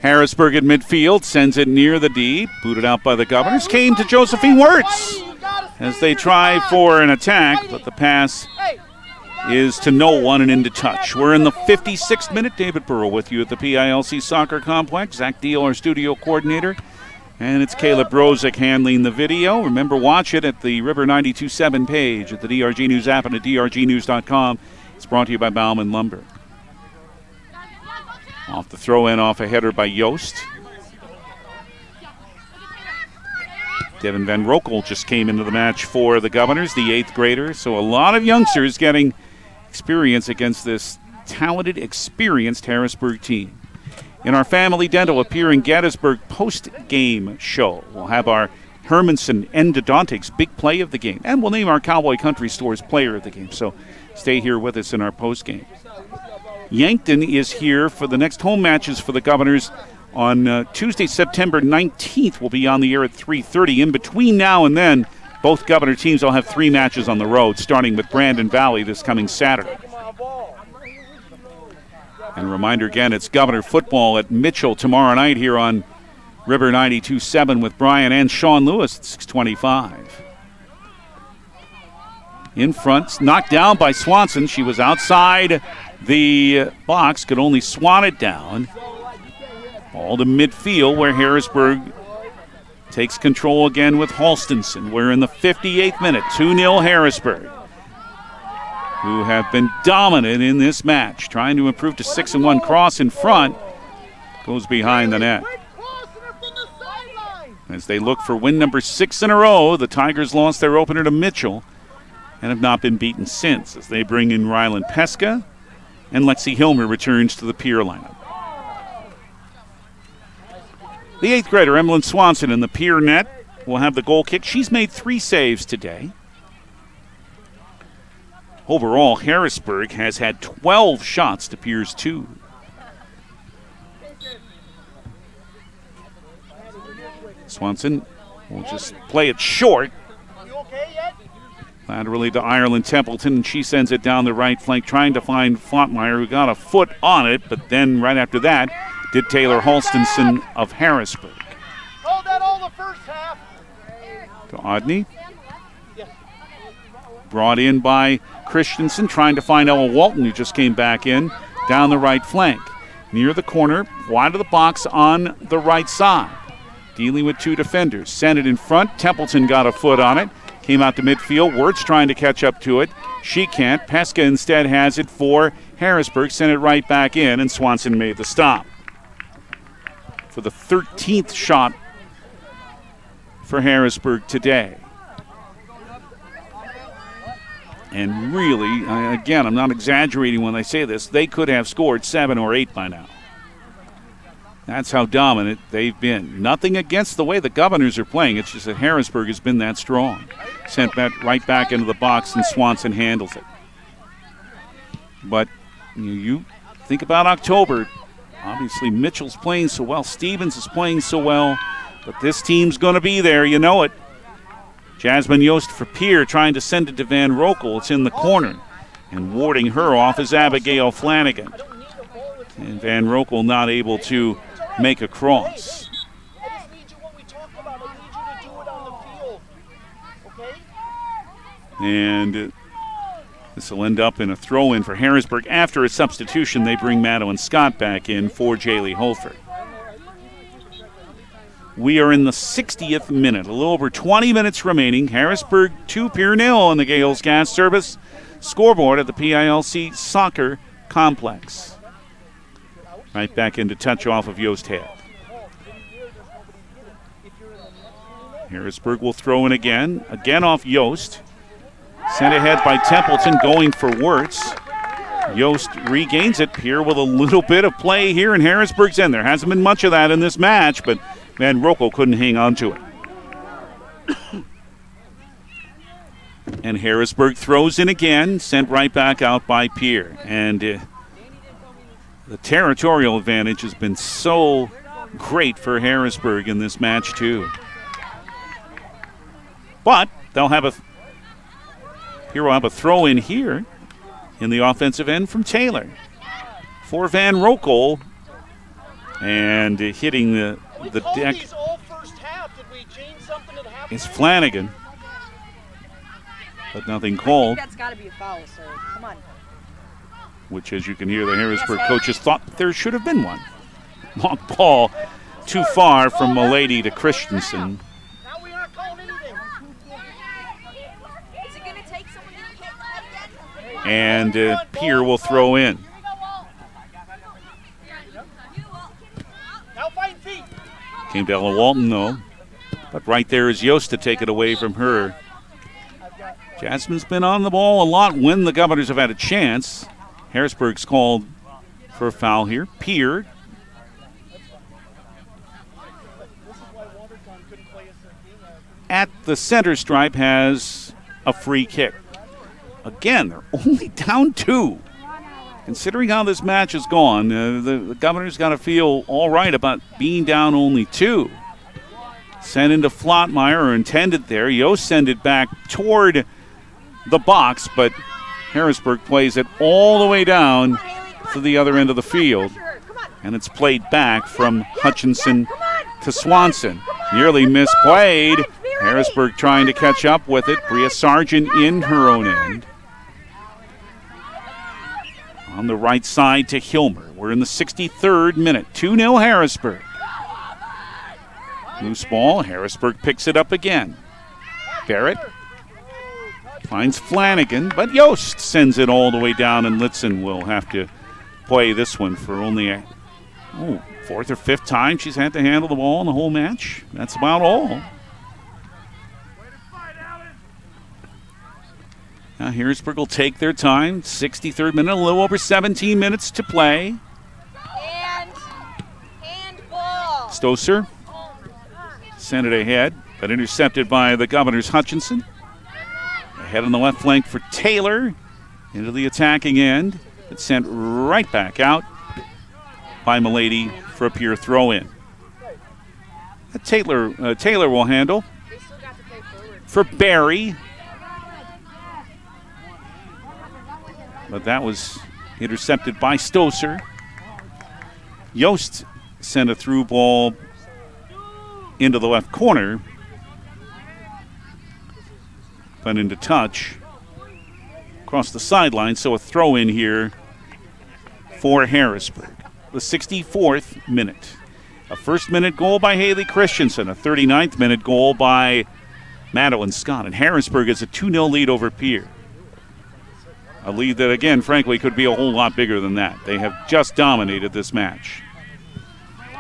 [SPEAKER 2] Harrisburg at midfield, sends it near the D, booted out by the Governors, came to Josephine Wirtz as they try for an attack, but the pass is to no one and into touch. We're in the 56th minute. David Burrow with you at the PILC Soccer Complex. Zach Deal, our studio coordinator, and it's Caleb Brozick handling the video. Remember, watch it at the River 92.7 page at the DRG News app and at drgnews.com. It's brought to you by Bauman Lumber. Off the throw-in, off a header by Yost. Devin Van Rokel just came into the match for the Governors, the 8th grader. So a lot of youngsters getting experience against this talented, experienced Harrisburg team. In our Family Dental Appear in Gettysburg post-game show, we'll have our Hermanson Endodontics big play of the game. And we'll name our Cowboy Country Stores player of the game. So stay here with us in our post-game. Yankton is here for the next home matches for the Governors on Tuesday, September 19th. We'll be on the air at 3:30. In between now and then, both Governor teams will have 3 matches on the road, starting with Brandon Valley this coming Saturday. And a reminder again, it's Governor football at Mitchell tomorrow night here on River 92.7 with Brian and Sean Lewis at 6:25. In front, knocked down by Swanson. She was outside the box, could only swat it down. Ball to midfield where Harrisburg takes control again with Halstonson. We're in the 58th minute, 2-0 Harrisburg, who have been dominant in this match, trying to improve to 6-1. Cross in front, goes behind the net. As they look for win number 6 in a row, the Tigers lost their opener to Mitchell and have not been beaten since, as they bring in Rylan Pesca, and Lexi Hilmer returns to the Pierre lineup. The 8th grader, Emlyn Swanson, in the Pierre net will have the goal kick. She's made 3 saves today. Overall, Harrisburg has had 12 shots to Pierre's 2. Swanson will just play it short. Laterally to Ireland Templeton, and she sends it down the right flank, trying to find Flottmeyer, who got a foot on it, but then right after that did Taylor Halstonson of Harrisburg.
[SPEAKER 5] Hold that all the first half.
[SPEAKER 2] To Odney. Brought in by Christensen, trying to find Ella Walton, who just came back in, down the right flank. Near the corner, wide of the box on the right side. Dealing with 2 defenders. Sent it in front. Templeton got a foot on it. Came out to midfield. Wirtz trying to catch up to it. She can't. Pesca instead has it for Harrisburg. Sent it right back in, and Swanson made the stop. For the 13th shot for Harrisburg today. And really, again, I'm not exaggerating when I say this, they could have scored 7 or 8 by now. That's how dominant they've been. Nothing against the way the Governors are playing. It's just that Harrisburg has been that strong. Sent that right back into the box, and Swanson handles it. But you think about October. Obviously, Mitchell's playing so well. Stevens is playing so well. But this team's going to be there. You know it. Jasmine Yost for Pierre, trying to send it to Van Rokel. It's in the corner. And warding her off is Abigail Flanagan. And Van Rokel not able to make a cross. And this will end up in a throw-in for Harrisburg. After a substitution, they bring Madeline Scott back in for Jaylee Holford. We are in the 60th minute, a little over 20 minutes remaining. Harrisburg 2, Pierre 0 on the Gales Gas Service scoreboard at the PILC Soccer Complex. Right back into touch off of Yost head. Harrisburg will throw in again off Yost. Sent ahead by Templeton, going for Wirtz. Yost regains it. Pierre with a little bit of play here, and Harrisburg's in. There hasn't been much of that in this match, but Van Rokel couldn't hang on to it. And Harrisburg throws in again, sent right back out by Pierre. And the territorial advantage has been so great for Harrisburg in this match, too. But they'll have Pierre will have a throw in here in the offensive end from Taylor for Van Rokel. And hitting the deck is Flanagan. But nothing called.
[SPEAKER 6] That's got to be a foul, sir. Come on.
[SPEAKER 2] Which, as you can hear, the Harrisburg coaches thought there should have been one. Long ball too far from Milady to Christensen. And Pierre will throw in. Came to Ella Walton, though. But right there is Yost to take it away from her. Jasmine's been on the ball a lot when the Governors have had a chance. Harrisburg's called for a foul here. Pierre. At the center stripe has a free kick. Again, they're only down 2. Considering how this match has gone, the Governors got to feel all right about being down only 2. Sent into Flottmeyer, or intended there. Yost send it back toward the box, but Harrisburg plays it all the way down to the other end of the field. And it's played back from Hutchinson to Swanson. Nearly misplayed. Harrisburg trying to catch up with it. Bria Sargent in her own end. On the right side to Hilmer. We're in the 63rd minute. 2-0 Harrisburg. Loose ball. Harrisburg picks it up again. Barrett finds Flanagan, but Yost sends it all the way down, and Litzen will have to play this one for only a fourth or fifth time she's had to handle the ball in the whole match. That's about all. Now Harrisburg will take their time. 63rd minute, a little over 17 minutes to play.
[SPEAKER 6] Handball.
[SPEAKER 2] Stoser sent it ahead, but intercepted by the Governors Hutchinson. Ahead on the left flank for Taylor. Into the attacking end. It's sent right back out by Milady for a pure throw-in. Taylor will handle for Barry. But that was intercepted by Stoser. Yost sent a through ball into the left corner, but into touch across the sideline. So a throw in here for Harrisburg. The 64th minute. A first-minute goal by Haley Christensen. A 39th minute goal by Madeline Scott. And Harrisburg has a 2-0 lead over Pierre. A lead that, again, frankly, could be a whole lot bigger than that. They have just dominated this match.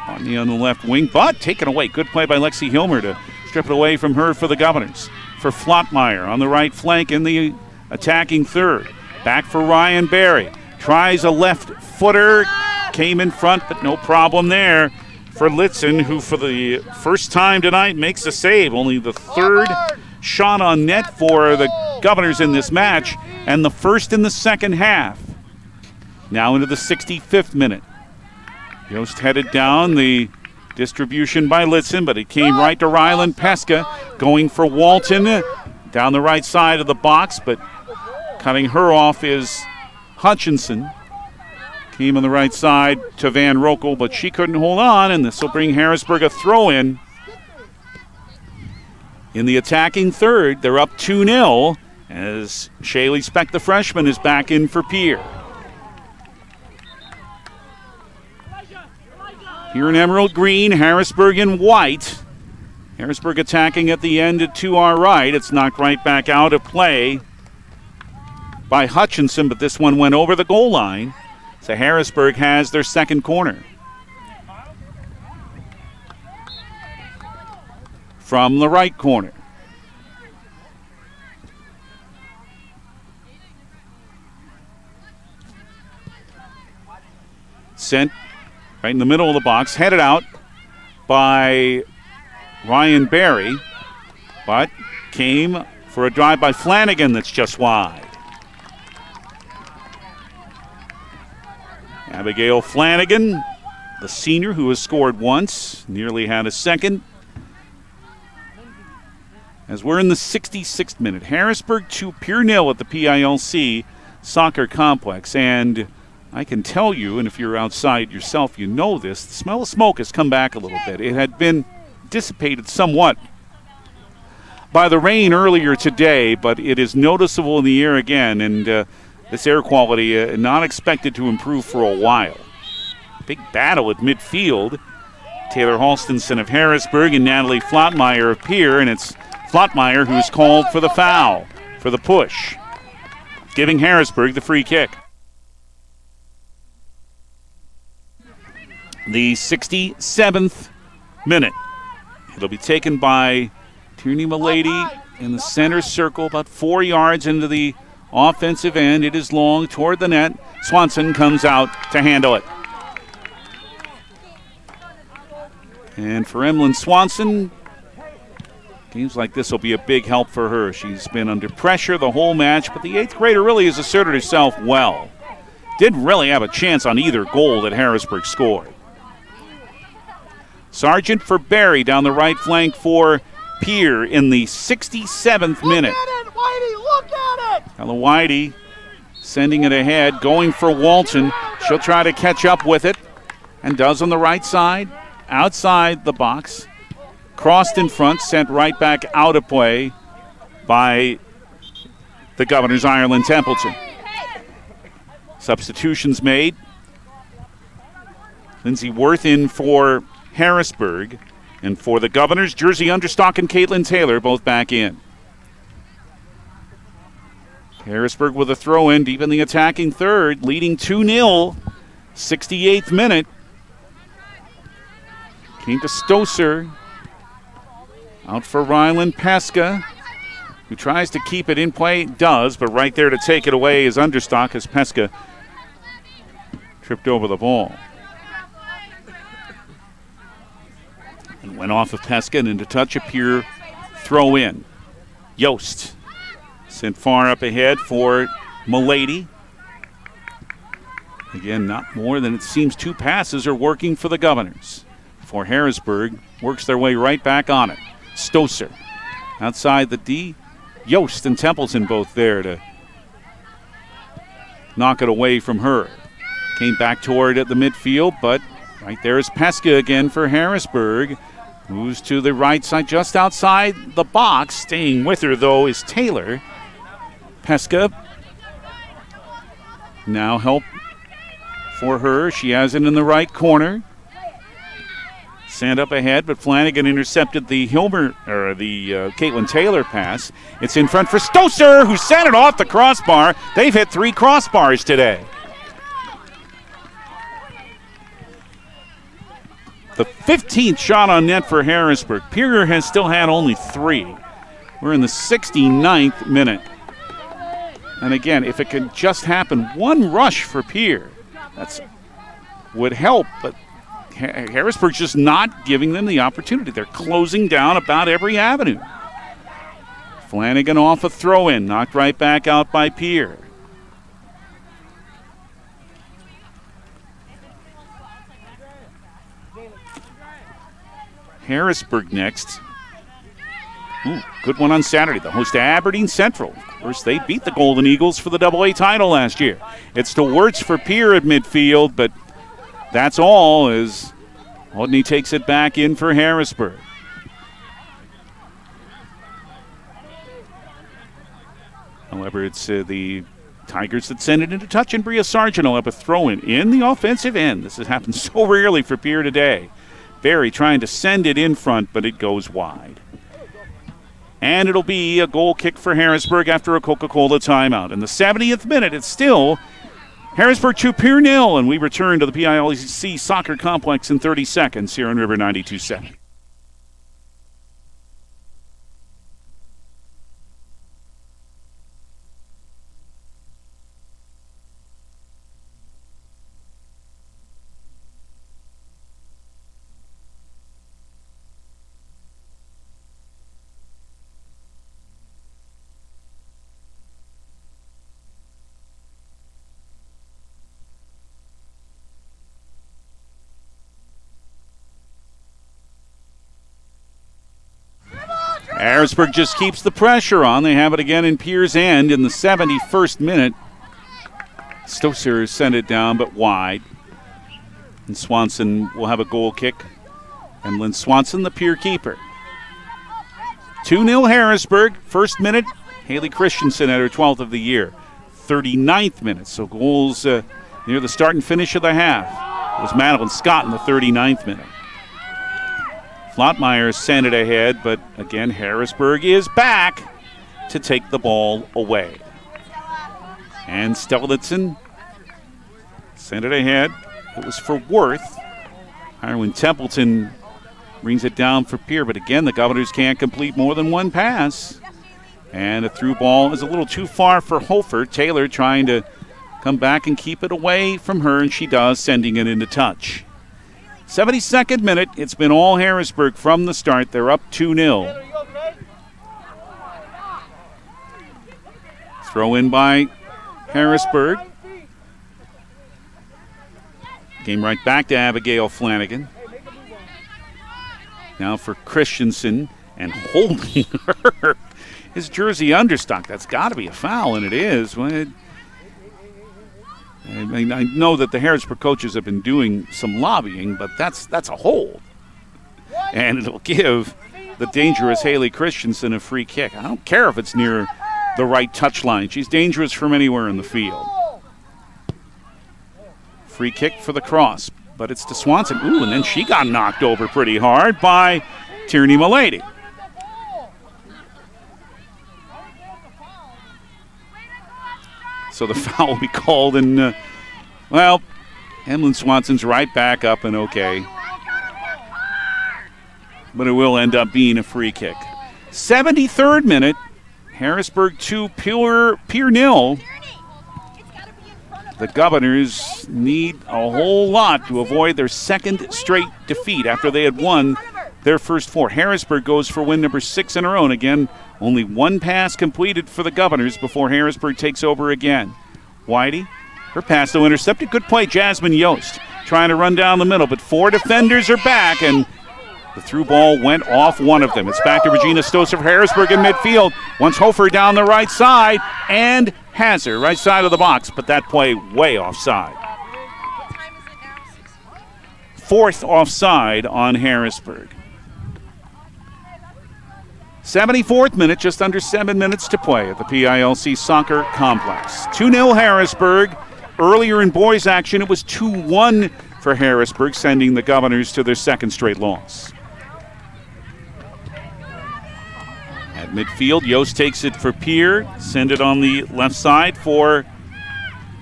[SPEAKER 2] On the left wing, but taken away. Good play by Lexi Hilmer to strip it away from her for the Governors. For Flottmeyer on the right flank in the attacking third. Back for Ryan Barry. Tries a left footer. Came in front, but no problem there for Litzen, who for the first time tonight makes a save. Only the third shot on net for the Governors in this match, and the first in the second half. Now into the 65th minute. Yost headed down the distribution by Litzen, but it came right to Ryland Pesca, going for Walton down the right side of the box, but cutting her off is Hutchinson. Came on the right side to Van Rokel, but she couldn't hold on, and this will bring Harrisburg a throw-in. In the attacking third, they're up 2-0 as Shaylee Speck, the freshman, is back in for Pierre. Here in emerald green, Harrisburg in white. Harrisburg attacking at the end to our right. It's knocked right back out of play by Hutchinson, but this one went over the goal line. So Harrisburg has their second corner. From the right corner. Sent right in the middle of the box, headed out by Ryan Barry, but came for a drive by Flanagan that's just wide. Abigail Flanagan, the senior who has scored once, nearly had a second. As we're in the 66th minute, Harrisburg 2, Pierre 0 at the PILC Soccer Complex. And I can tell you, and if you're outside yourself, you know this, the smell of smoke has come back a little bit. It had been dissipated somewhat by the rain earlier today, but it is noticeable in the air again, and this air quality not expected to improve for a while. Big battle at midfield. Taylor Halstonson of Harrisburg and Natalie Flottmeyer of Pierre, and it's Flottmeyer who's called for the foul, for the push, giving Harrisburg the free kick. The 67th minute. It'll be taken by Tierney Milady in the center circle, about 4 yards into the offensive end. It is long toward the net. Swanson comes out to handle it. And for Emlyn Swanson, games like this will be a big help for her. She's been under pressure the whole match, but the 8th grader really has asserted herself well. Didn't really have a chance on either goal that Harrisburg scored. Sargent for Barry down the right flank for Pierre in the 67th minute.
[SPEAKER 5] Whitey, look at it!
[SPEAKER 2] Ella Whitey sending it ahead, going for Walton. She'll try to catch up with it, and does on the right side, outside the box. Crossed in front, sent right back out of play by the Governors, Ireland Templeton. Substitutions made. Lindsay Worth in for Harrisburg, and for the Governors, Jersey Understock and Caitlin Taylor both back in. Harrisburg with a throw in deep in the attacking third, leading 2-0, 68th minute. Came to Stoser. Out for Ryland Pesca, who tries to keep it in play. Does, but right there to take it away is Understock as Pesca tripped over the ball. And went off of Pesca and into touch, a pure throw in. Yost sent far up ahead for Milady. Again, not more than it seems 2 passes are working for the Governors. For Harrisburg, works their way right back on it. Stoser outside the D. Yost and Templeton both there to knock it away from her. Came back toward at the midfield, but right there is Pesca again for Harrisburg. Moves to the right side, just outside the box. Staying with her, though, is Taylor. Pesca. Now help for her. She has it in the right corner. Sand up ahead, but Flanagan intercepted the Caitlin Taylor pass. It's in front for Stoser, who sent it off the crossbar. They've hit 3 crossbars today. The 15th shot on net for Harrisburg. Pierre has still had only 3. We're in the 69th minute. And again, if it could just happen, 1 rush for Pierre, that would help, but Harrisburg's just not giving them the opportunity. They're closing down about every avenue. Flanagan off a throw-in, knocked right back out by Pierre. Harrisburg next. Good one on Saturday. The host Aberdeen Central. Of course, they beat the Golden Eagles for the AA title last year. It's to Wirtz for Pierre at midfield, but that's all as Hodney takes it back in for Harrisburg. However, it's the Tigers that send it into touch, and Bria Sargent will have a throw-in in the offensive end. This has happened so rarely for Pierre today. Barry trying to send it in front, but it goes wide. And it'll be a goal kick for Harrisburg after a Coca-Cola timeout. In the 70th minute, it's still Harrisburg 2, Pierre 0, and we return to the PILC Soccer Complex in 30 seconds here on River 92.7. Harrisburg just keeps the pressure on. They have it again in Pierre's end in the 71st minute. Stoser sent it down, but wide. And Swanson will have a goal kick. And Lynn Swanson, the Pierre keeper. 2-0 Harrisburg. First minute, Haley Christensen at her 12th of the year. 39th minute, so goals near the start and finish of the half. It was Madeline Scott in the 39th minute. Flottmeyer sent it ahead, but again, Harrisburg is back to take the ball away. And Stelnitzson sent it ahead. It was for Worth. Ireland Templeton brings it down for Pierre, but again, the Governors can't complete more than one pass. And a through ball is a little too far for Hofer. Taylor trying to come back and keep it away from her, and she does, sending it into touch. 72nd minute, it's been all Harrisburg from the start. They're up 2-0. Throw in by Harrisburg. Game right back to Abigail Flanagan. Now for Christensen, and holding her is Jersey Understock. That's got to be a foul, and it is. And I mean, I know that the Harrisburg coaches have been doing some lobbying, but that's a hold. And it'll give the dangerous Haley Christensen a free kick. I don't care if it's near the right touch line. She's dangerous from anywhere in the field. Free kick for the cross, but it's to Swanson. Ooh, and then she got knocked over pretty hard by Tierney Milady. So the foul will be called, and, Emlyn Swanson's right back up and okay. But it will end up being a free kick. 73rd minute, Harrisburg 2, Pierre 0. The Governors need a whole lot to avoid their second straight defeat after they had won their first 4. Harrisburg goes for win number 6 in a row, and again, only one pass completed for the Governors before Harrisburg takes over again. Whitey, her pass though intercepted. Good play, Jasmine Yost, trying to run down the middle, but 4 defenders are back, and the through ball went off one of them. It's back to Regina Stoser for Harrisburg in midfield. Wants Hofer down the right side, and has her right side of the box, but that play way offside. 4th offside on Harrisburg. 74th minute, just under 7 minutes to play at the PILC Soccer Complex. 2-0 Harrisburg. Earlier in boys action, it was 2-1 for Harrisburg, sending the Governors to their second straight loss. At midfield, Yost takes it for Pierre. Send it on the left side for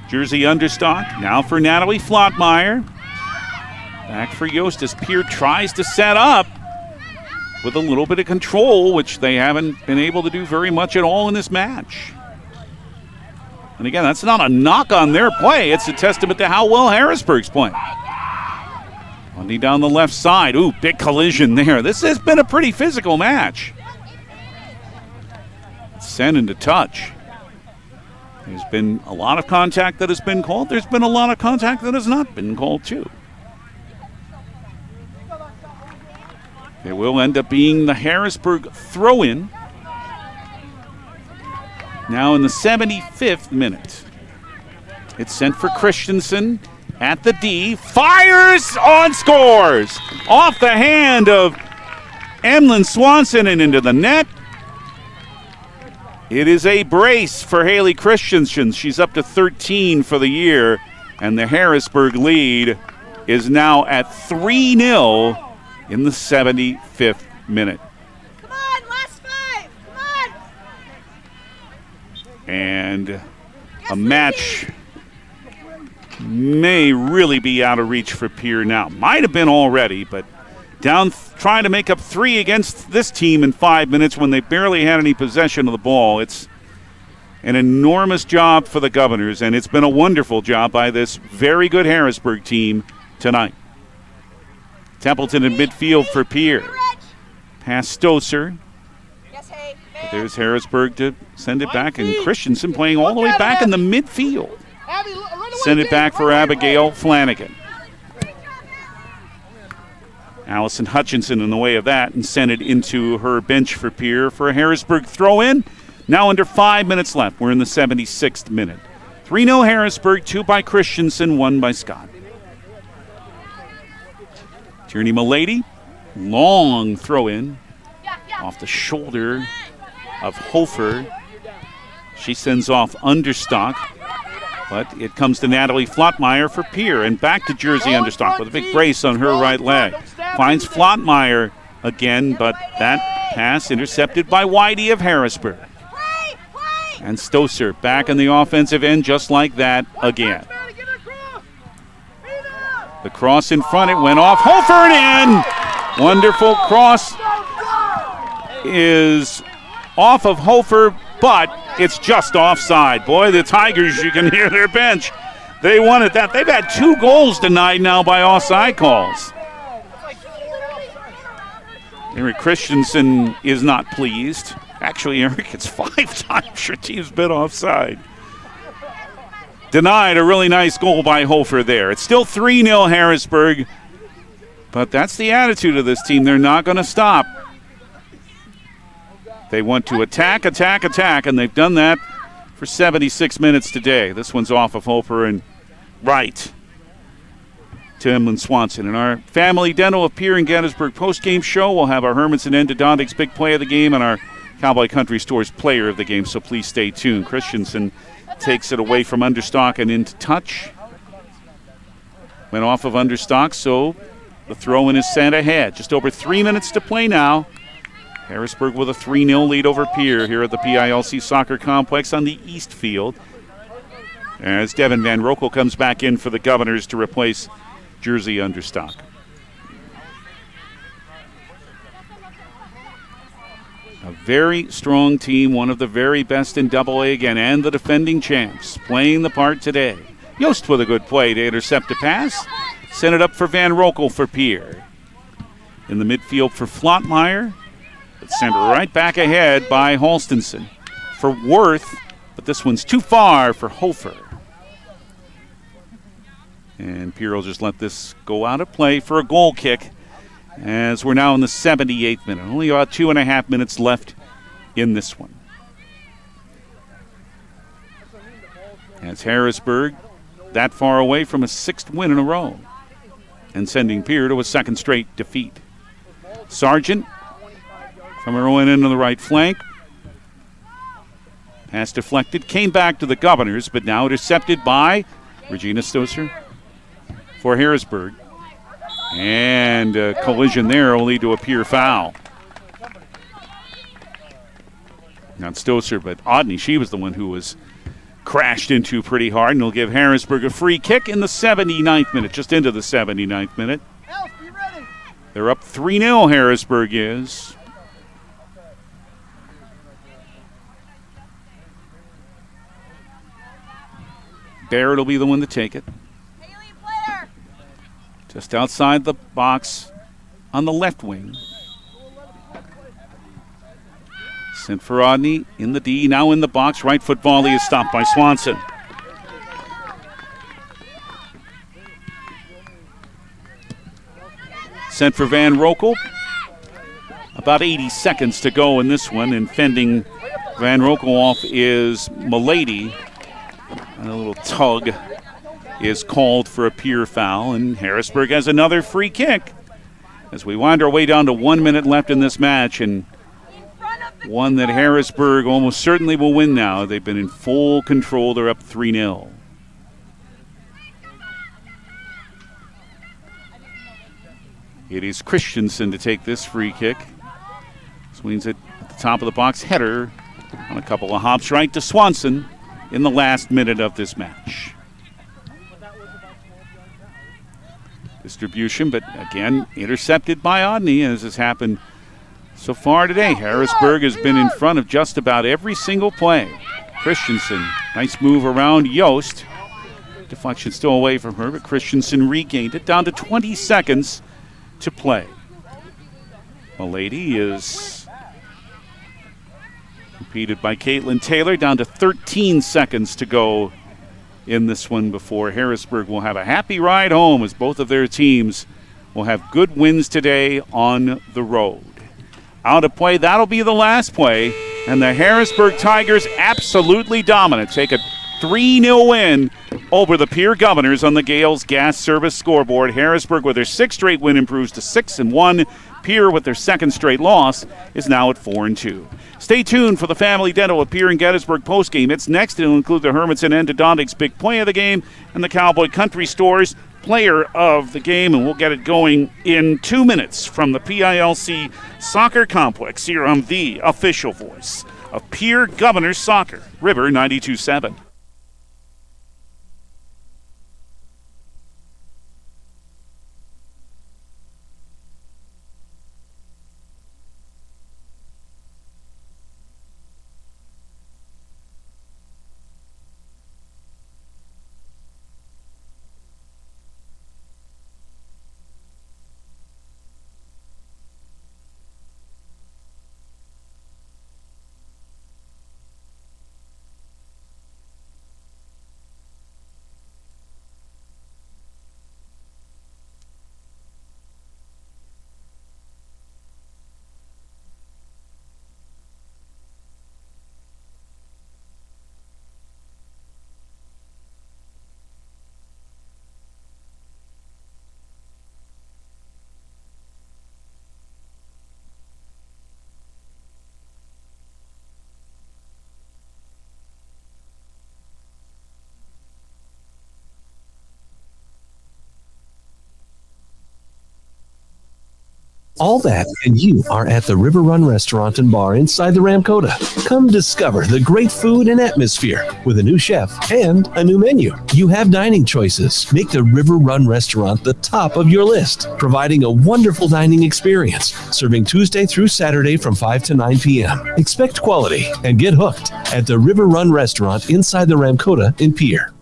[SPEAKER 2] Jersey Understock. Now for Natalie Flottmeyer. Back for Yost as Pierre tries to set up with a little bit of control, which they haven't been able to do very much at all in this match. And again, that's not a knock on their play. It's a testament to how well Harrisburg's playing. Bundy down the left side. Ooh, big collision there. This has been a pretty physical match. Sent into touch. There's been a lot of contact that has been called. There's been a lot of contact that has not been called too. It will end up being the Harrisburg throw-in. Now in the 75th minute. It's sent for Christensen at the D. Fires on, scores! Off the hand of Emlyn Swanson and into the net. It is a brace for Haley Christensen. She's up to 13 for the year, and the Harrisburg lead is now at 3-0 in the 75th minute.
[SPEAKER 6] Come on, last 5. Come on.
[SPEAKER 2] And a match may really be out of reach for Pierre now. Might have been already, but down trying to make up 3 against this team in 5 minutes when they barely had any possession of the ball. It's an enormous job for the Governors, and it's been a wonderful job by this very good Harrisburg team tonight. Templeton in midfield for Pierre. Pass Stoser. There's Harrisburg to send it back, and Christensen playing all the way back in the midfield. Send it back for Abigail Flanagan. Allison Hutchinson in the way of that and sent it into her bench for Pierre for a Harrisburg throw-in. Now under 5 minutes left. We're in the 76th minute. 3-0 Harrisburg, 2 by Christensen, 1 by Scott. Tierney Milady, long throw-in off the shoulder of Hofer. She sends off Understock, but it comes to Natalie Flottmeyer for Pierre, and back to Jersey Understock with a big brace on her right leg. Finds Flottmeyer again, but that pass intercepted by Whitey of Harrisburg. And Stoser back in the offensive end just like that again. The cross in front, it went off. Hofer and in! Wonderful cross is off of Hofer, but it's just offside. Boy, the Tigers, you can hear their bench. They wanted that. They've had 2 goals denied now by offside calls. Eric Christensen is not pleased. Actually, Eric, it's 5 times your team's been offside. Denied a really nice goal by Hofer there. It's still 3-0 Harrisburg, but that's the attitude of this team. They're not going to stop. They want to attack, attack, attack, and they've done that for 76 minutes today. This one's off of Hofer, and right to Emlyn Swanson. In our Family Dental of Pierre and Gettysburg postgame show, we'll have our Hermanson Endodontics big play of the game and our Cowboy Country Stores player of the game, so please stay tuned. Christensen takes it away from Understock and into touch. Went off of Understock, so the throw-in is sent ahead. Just over 3 minutes to play now. Harrisburg with a 3-0 lead over Pierre here at the PILC Soccer Complex on the East Field. As Devin Van Rokel comes back in for the Governors to replace Jersey Understock. A very strong team, one of the very best in AA again, and the defending champs playing the part today. Yost with a good play to intercept a pass. Send it up for Van Rokel for Pierre. In the midfield for Flottmeyer. It's sent right back ahead by Halstenson for Worth, but this one's too far for Hofer. And Pierre will just let this go out of play for a goal kick as we're now in the 78th minute. Only about 2.5 minutes left in this one. As Harrisburg that far away from a 6th win in a row and sending Pierre to a 2nd straight defeat. Sargent from her own end of the right flank. Pass deflected, came back to the Governors, but now intercepted by Regina Stoser for Harrisburg. And a collision there will lead to a Pierre foul. Not Stoser, but Odney. She was the one who was crashed into pretty hard, and will give Harrisburg a free kick in the 79th minute, just into the 79th minute. They're up 3-0, Harrisburg is. Barrett will be the one to take it. Just outside the box on the left wing. Sent for Odney in the D, now in the box. Right foot volley is stopped by Swanson. Sent for Van Rokel. About 80 seconds to go in this one, and fending Van Rokel off is Milady. And a little tug is called for a Pierre foul, and Harrisburg has another free kick as we wind our way down to 1 minute left in this match, and one that Harrisburg almost certainly will win now. They've been in full control. They're up 3-0. It is Christensen to take this free kick. Swings it at the top of the box. Header on a couple of hops right to Swanson in the last minute of this match. Distribution, but again intercepted by Odney, as has happened so far today. Harrisburg has been in front of just about every single play. Christensen, nice move around Yost. Deflection still away from her, but Christensen regained it. Down to 20 seconds to play. Milady is competed by Caitlin Taylor. Down to 13 seconds to go in this one before Harrisburg will have a happy ride home, as both of their teams will have good wins today on the road. Out of play, that'll be the last play, and the Harrisburg Tigers absolutely dominant. Take a 3-0 win over the Pierre Governors on the Gales Gas Service scoreboard. Harrisburg, with their 6th straight win, improves to 6-1. Pierre, with their 2nd straight loss, is now at 4-2. Stay tuned for the Family Dental of Pierre and Gettysburg postgame. It's next. It'll include the Hermanson Endodontics big play of the game and the Cowboy Country Stores player of the game, and we'll get it going in 2 minutes from the PILC Soccer Complex here on the official voice of Pierre Governors Soccer, River 92.7.
[SPEAKER 9] All that, and you are at the River Run Restaurant and Bar inside the Ramkota. Come discover the great food and atmosphere with a new chef and a new menu. You have dining choices. Make the River Run Restaurant the top of your list, providing a wonderful dining experience, serving Tuesday through Saturday from 5 to 9 p.m. Expect quality and get hooked at the River Run Restaurant inside the Ramkota in Pierre.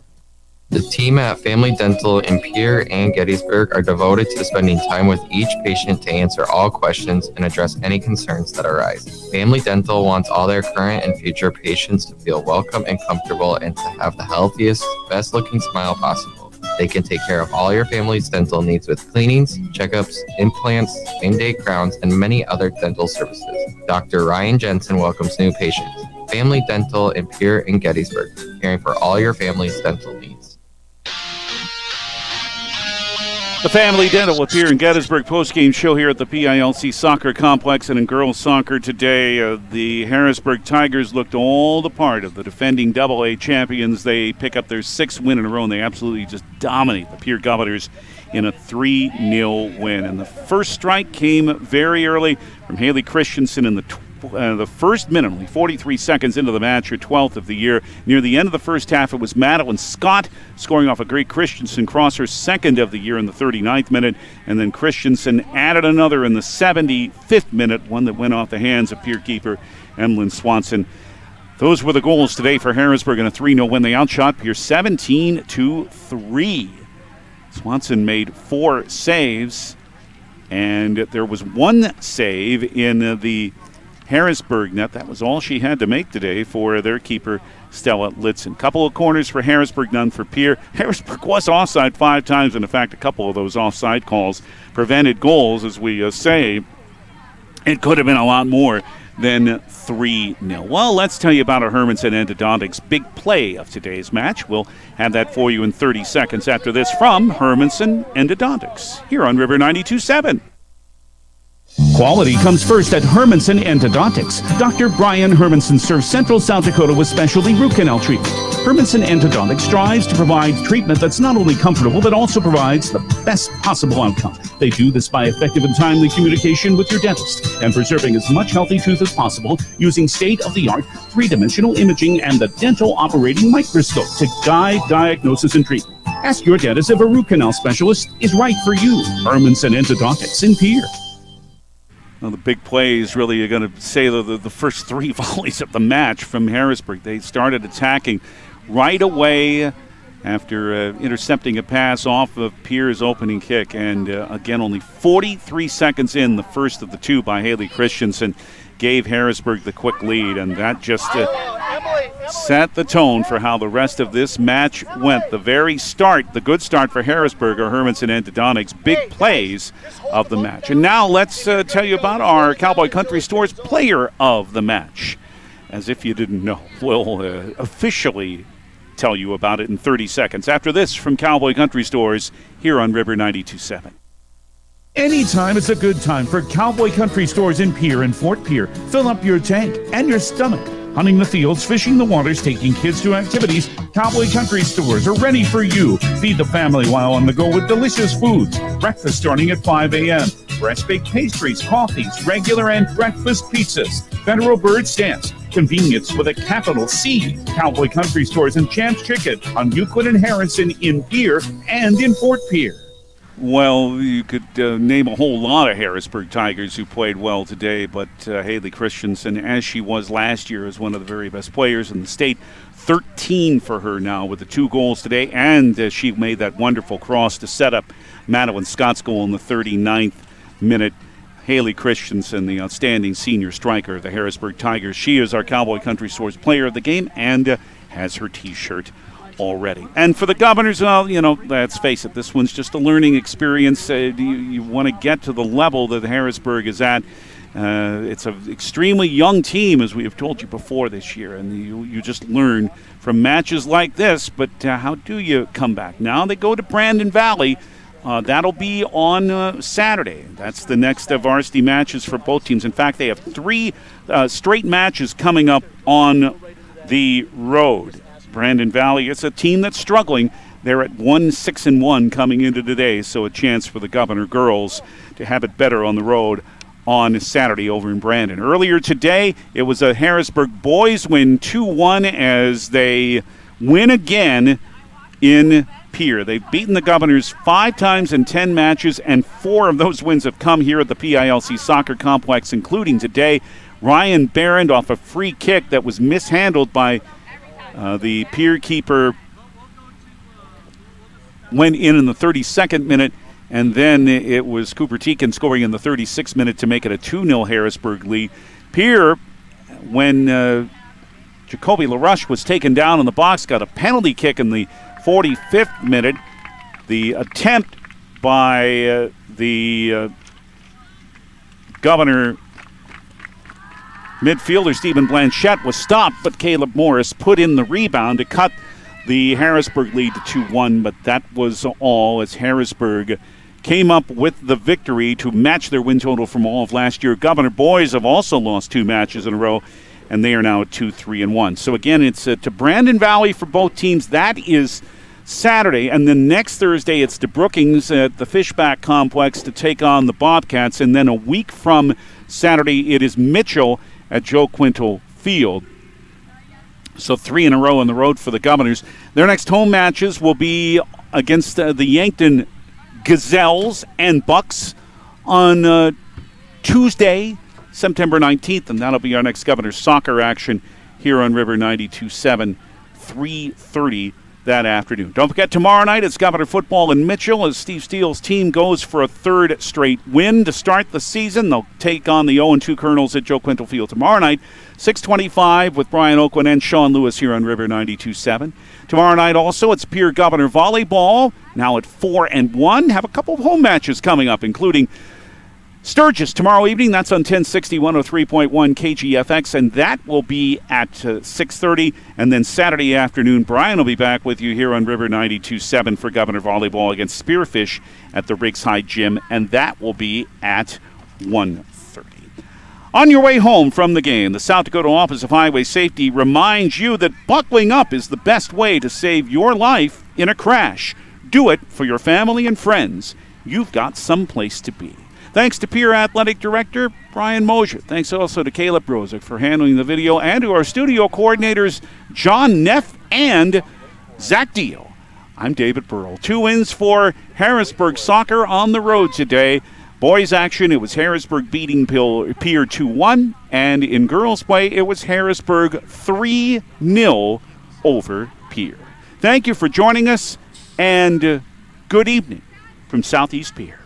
[SPEAKER 7] The team at Family Dental in Pierre and Gettysburg are devoted to spending time with each patient to answer all questions and address any concerns that arise. Family Dental wants all their current and future patients to feel welcome and comfortable and to have the healthiest, best-looking smile possible. They can take care of all your family's dental needs with cleanings, checkups, implants, same-day crowns, and many other dental services. Dr. Ryan Jensen welcomes new patients. Family Dental in Pierre and Gettysburg, caring for all your family's dental needs.
[SPEAKER 2] The Family Dental with Pierre and Gettysburg postgame show here at the PILC Soccer Complex. And in girls soccer today, the Harrisburg Tigers looked all the part of the defending AA champions. They pick up their 6th win in a row, and they absolutely just dominate the Pierre Governors in a 3-0 win. And the first strike came very early from Haley Christensen in the first minute, only 43 seconds into the match, her 12th of the year. Near the end of the first half, it was Madeline Scott scoring off a great Christensen cross, her 2nd of the year in the 39th minute, and then Christensen added another in the 75th minute, one that went off the hands of Pierre keeper Emlyn Swanson. Those were the goals today for Harrisburg in a 3-0 win. They outshot Pierre 17-3. Swanson made 4 saves, and there was 1 save in the Harrisburg net. That was all she had to make today for their keeper, Stella Litzen. Couple of corners for Harrisburg, none for Pierre. Harrisburg was offside 5 times, and in fact, a couple of those offside calls prevented goals, as we say. It could have been a lot more than 3-0. Well, let's tell you about our Hermanson Endodontics big play of today's match. We'll have that for you in 30 seconds after this from Hermanson Endodontics here on River 92.7.
[SPEAKER 21] Quality comes first at Hermanson Endodontics. Dr. Brian Hermanson serves Central South Dakota with specialty root canal treatment. Hermanson Endodontics strives to provide treatment that's not only comfortable, but also provides the best possible outcome. They do this by effective and timely communication with your dentist and preserving as much healthy tooth as possible using state-of-the-art 3-dimensional imaging and the dental operating microscope to guide diagnosis and treatment. Ask your dentist if a root canal specialist is right for you. Hermanson Endodontics in Pierre.
[SPEAKER 2] Well, the big play is really going to say the first 3 volleys of the match from Harrisburg. They started attacking right away after intercepting a pass off of Pierre's opening kick. And again, only 43 seconds in, the first of the 2 by Haley Christensen gave Harrisburg the quick lead. And that just set the tone for how the rest of this match went. The very start, the good start for Harrisburg, or Hermanson Endodontics, big plays of the match. And now let's tell you about our Cowboy Country Store's player of the match. As if you didn't know, we'll officially tell you about it in 30 seconds after this from Cowboy Country Stores here on River 92.7.
[SPEAKER 21] Anytime is a good time for Cowboy Country Stores in Pierre and Fort Pierre. Fill up your tank and your stomach. Hunting the fields, fishing the waters, taking kids to activities, Cowboy Country Stores are ready for you. Feed the family while on the go with delicious foods. Breakfast starting at 5 a.m. Fresh-baked pastries, coffees, regular and breakfast pizzas. Federal Bird Stamps. Convenience with a capital C. Cowboy Country Stores and Champs Chicken on Euclid and Harrison in Pierre and in Fort Pierre.
[SPEAKER 2] Well, you could name a whole lot of Harrisburg Tigers who played well today, but Haley Christensen, as she was last year, is one of the very best players in the state. 13 for her now with the 2 goals today, and she made that wonderful cross to set up Madeline Scott's goal in the 39th minute. Haley Christensen, the outstanding senior striker of the Harrisburg Tigers. She is our Cowboy Country Stores player of the game and has her T-shirt already. And for the Governors, well, let's face it, this one's just a learning experience. You want to get to the level that Harrisburg is at. It's an extremely young team, as we have told you before this year, and you just learn from matches like this, but how do you come back? Now they go to Brandon Valley. That'll be on Saturday. That's the next varsity matches for both teams. In fact, they have 3 straight matches coming up on the road. Brandon Valley, it's a team that's struggling. They're at 1-6-1 coming into today, so a chance for the Governor girls to have it better on the road on Saturday over in Brandon. Earlier today, it was a Harrisburg boys win 2-1 as they win again in Pierre. They've beaten the Governors 5 times in 10 matches, and 4 of those wins have come here at the PILC Soccer Complex, including today. Ryan Barron off a free kick that was mishandled by the Pierre keeper. Went in the 32nd minute, and then it was Cooper Teakin scoring in the 36th minute to make it a 2-0 Harrisburg lead. Pierre, when Jacoby LaRush was taken down in the box, got a penalty kick in the 45th minute. The attempt by the Governor midfielder Stephen Blanchette was stopped, but Caleb Morris put in the rebound to cut the Harrisburg lead to 2-1, but that was all as Harrisburg came up with the victory to match their win total from all of last year. Governor boys have also lost 2 matches in a row, and they are now at 2-3-1. So again, it's to Brandon Valley for both teams. That is Saturday, and then next Thursday it's to Brookings at the Fishback Complex to take on the Bobcats, and then a week from Saturday it is Mitchell at Joe Quintal Field. So 3 in a row on the road for the Governors. Their next home matches will be against the Yankton Gazelles and Bucks on Tuesday, September 19th, and that'll be our next Governors soccer action here on River 92.7, 3:30 that afternoon. Don't forget, tomorrow night it's Governor football in Mitchell as Steve Steele's team goes for a 3rd straight win to start the season. They'll take on the 0-2 Colonels at Joe Quintal Field tomorrow night, 6:25 with Brian Oakland and Sean Lewis here on River 92.7. Tomorrow night also it's Pierre Governor volleyball, now at 4-1. Have a couple of home matches coming up, including Sturgis tomorrow evening. That's on 1060 103.1 KGFX, and that will be at 6:30. And then Saturday afternoon, Brian will be back with you here on River 92.7 for Governor Volleyball against Spearfish at the Riggs High Gym, and that will be at 1:30. On your way home from the game, the South Dakota Office of Highway Safety reminds you that buckling up is the best way to save your life in a crash. Do it for your family and friends. You've got someplace to be. Thanks to Pierre Athletic Director Brian Mosier. Thanks also to Caleb Brozick for handling the video, and to our studio coordinators John Neff and Zach Deal. I'm David Burrell. 2 wins for Harrisburg soccer on the road today. Boys action, it was Harrisburg beating Pierre 2-1, and in girls play, it was Harrisburg 3-0 over Pierre. Thank you for joining us, and good evening from Southeast Pierre.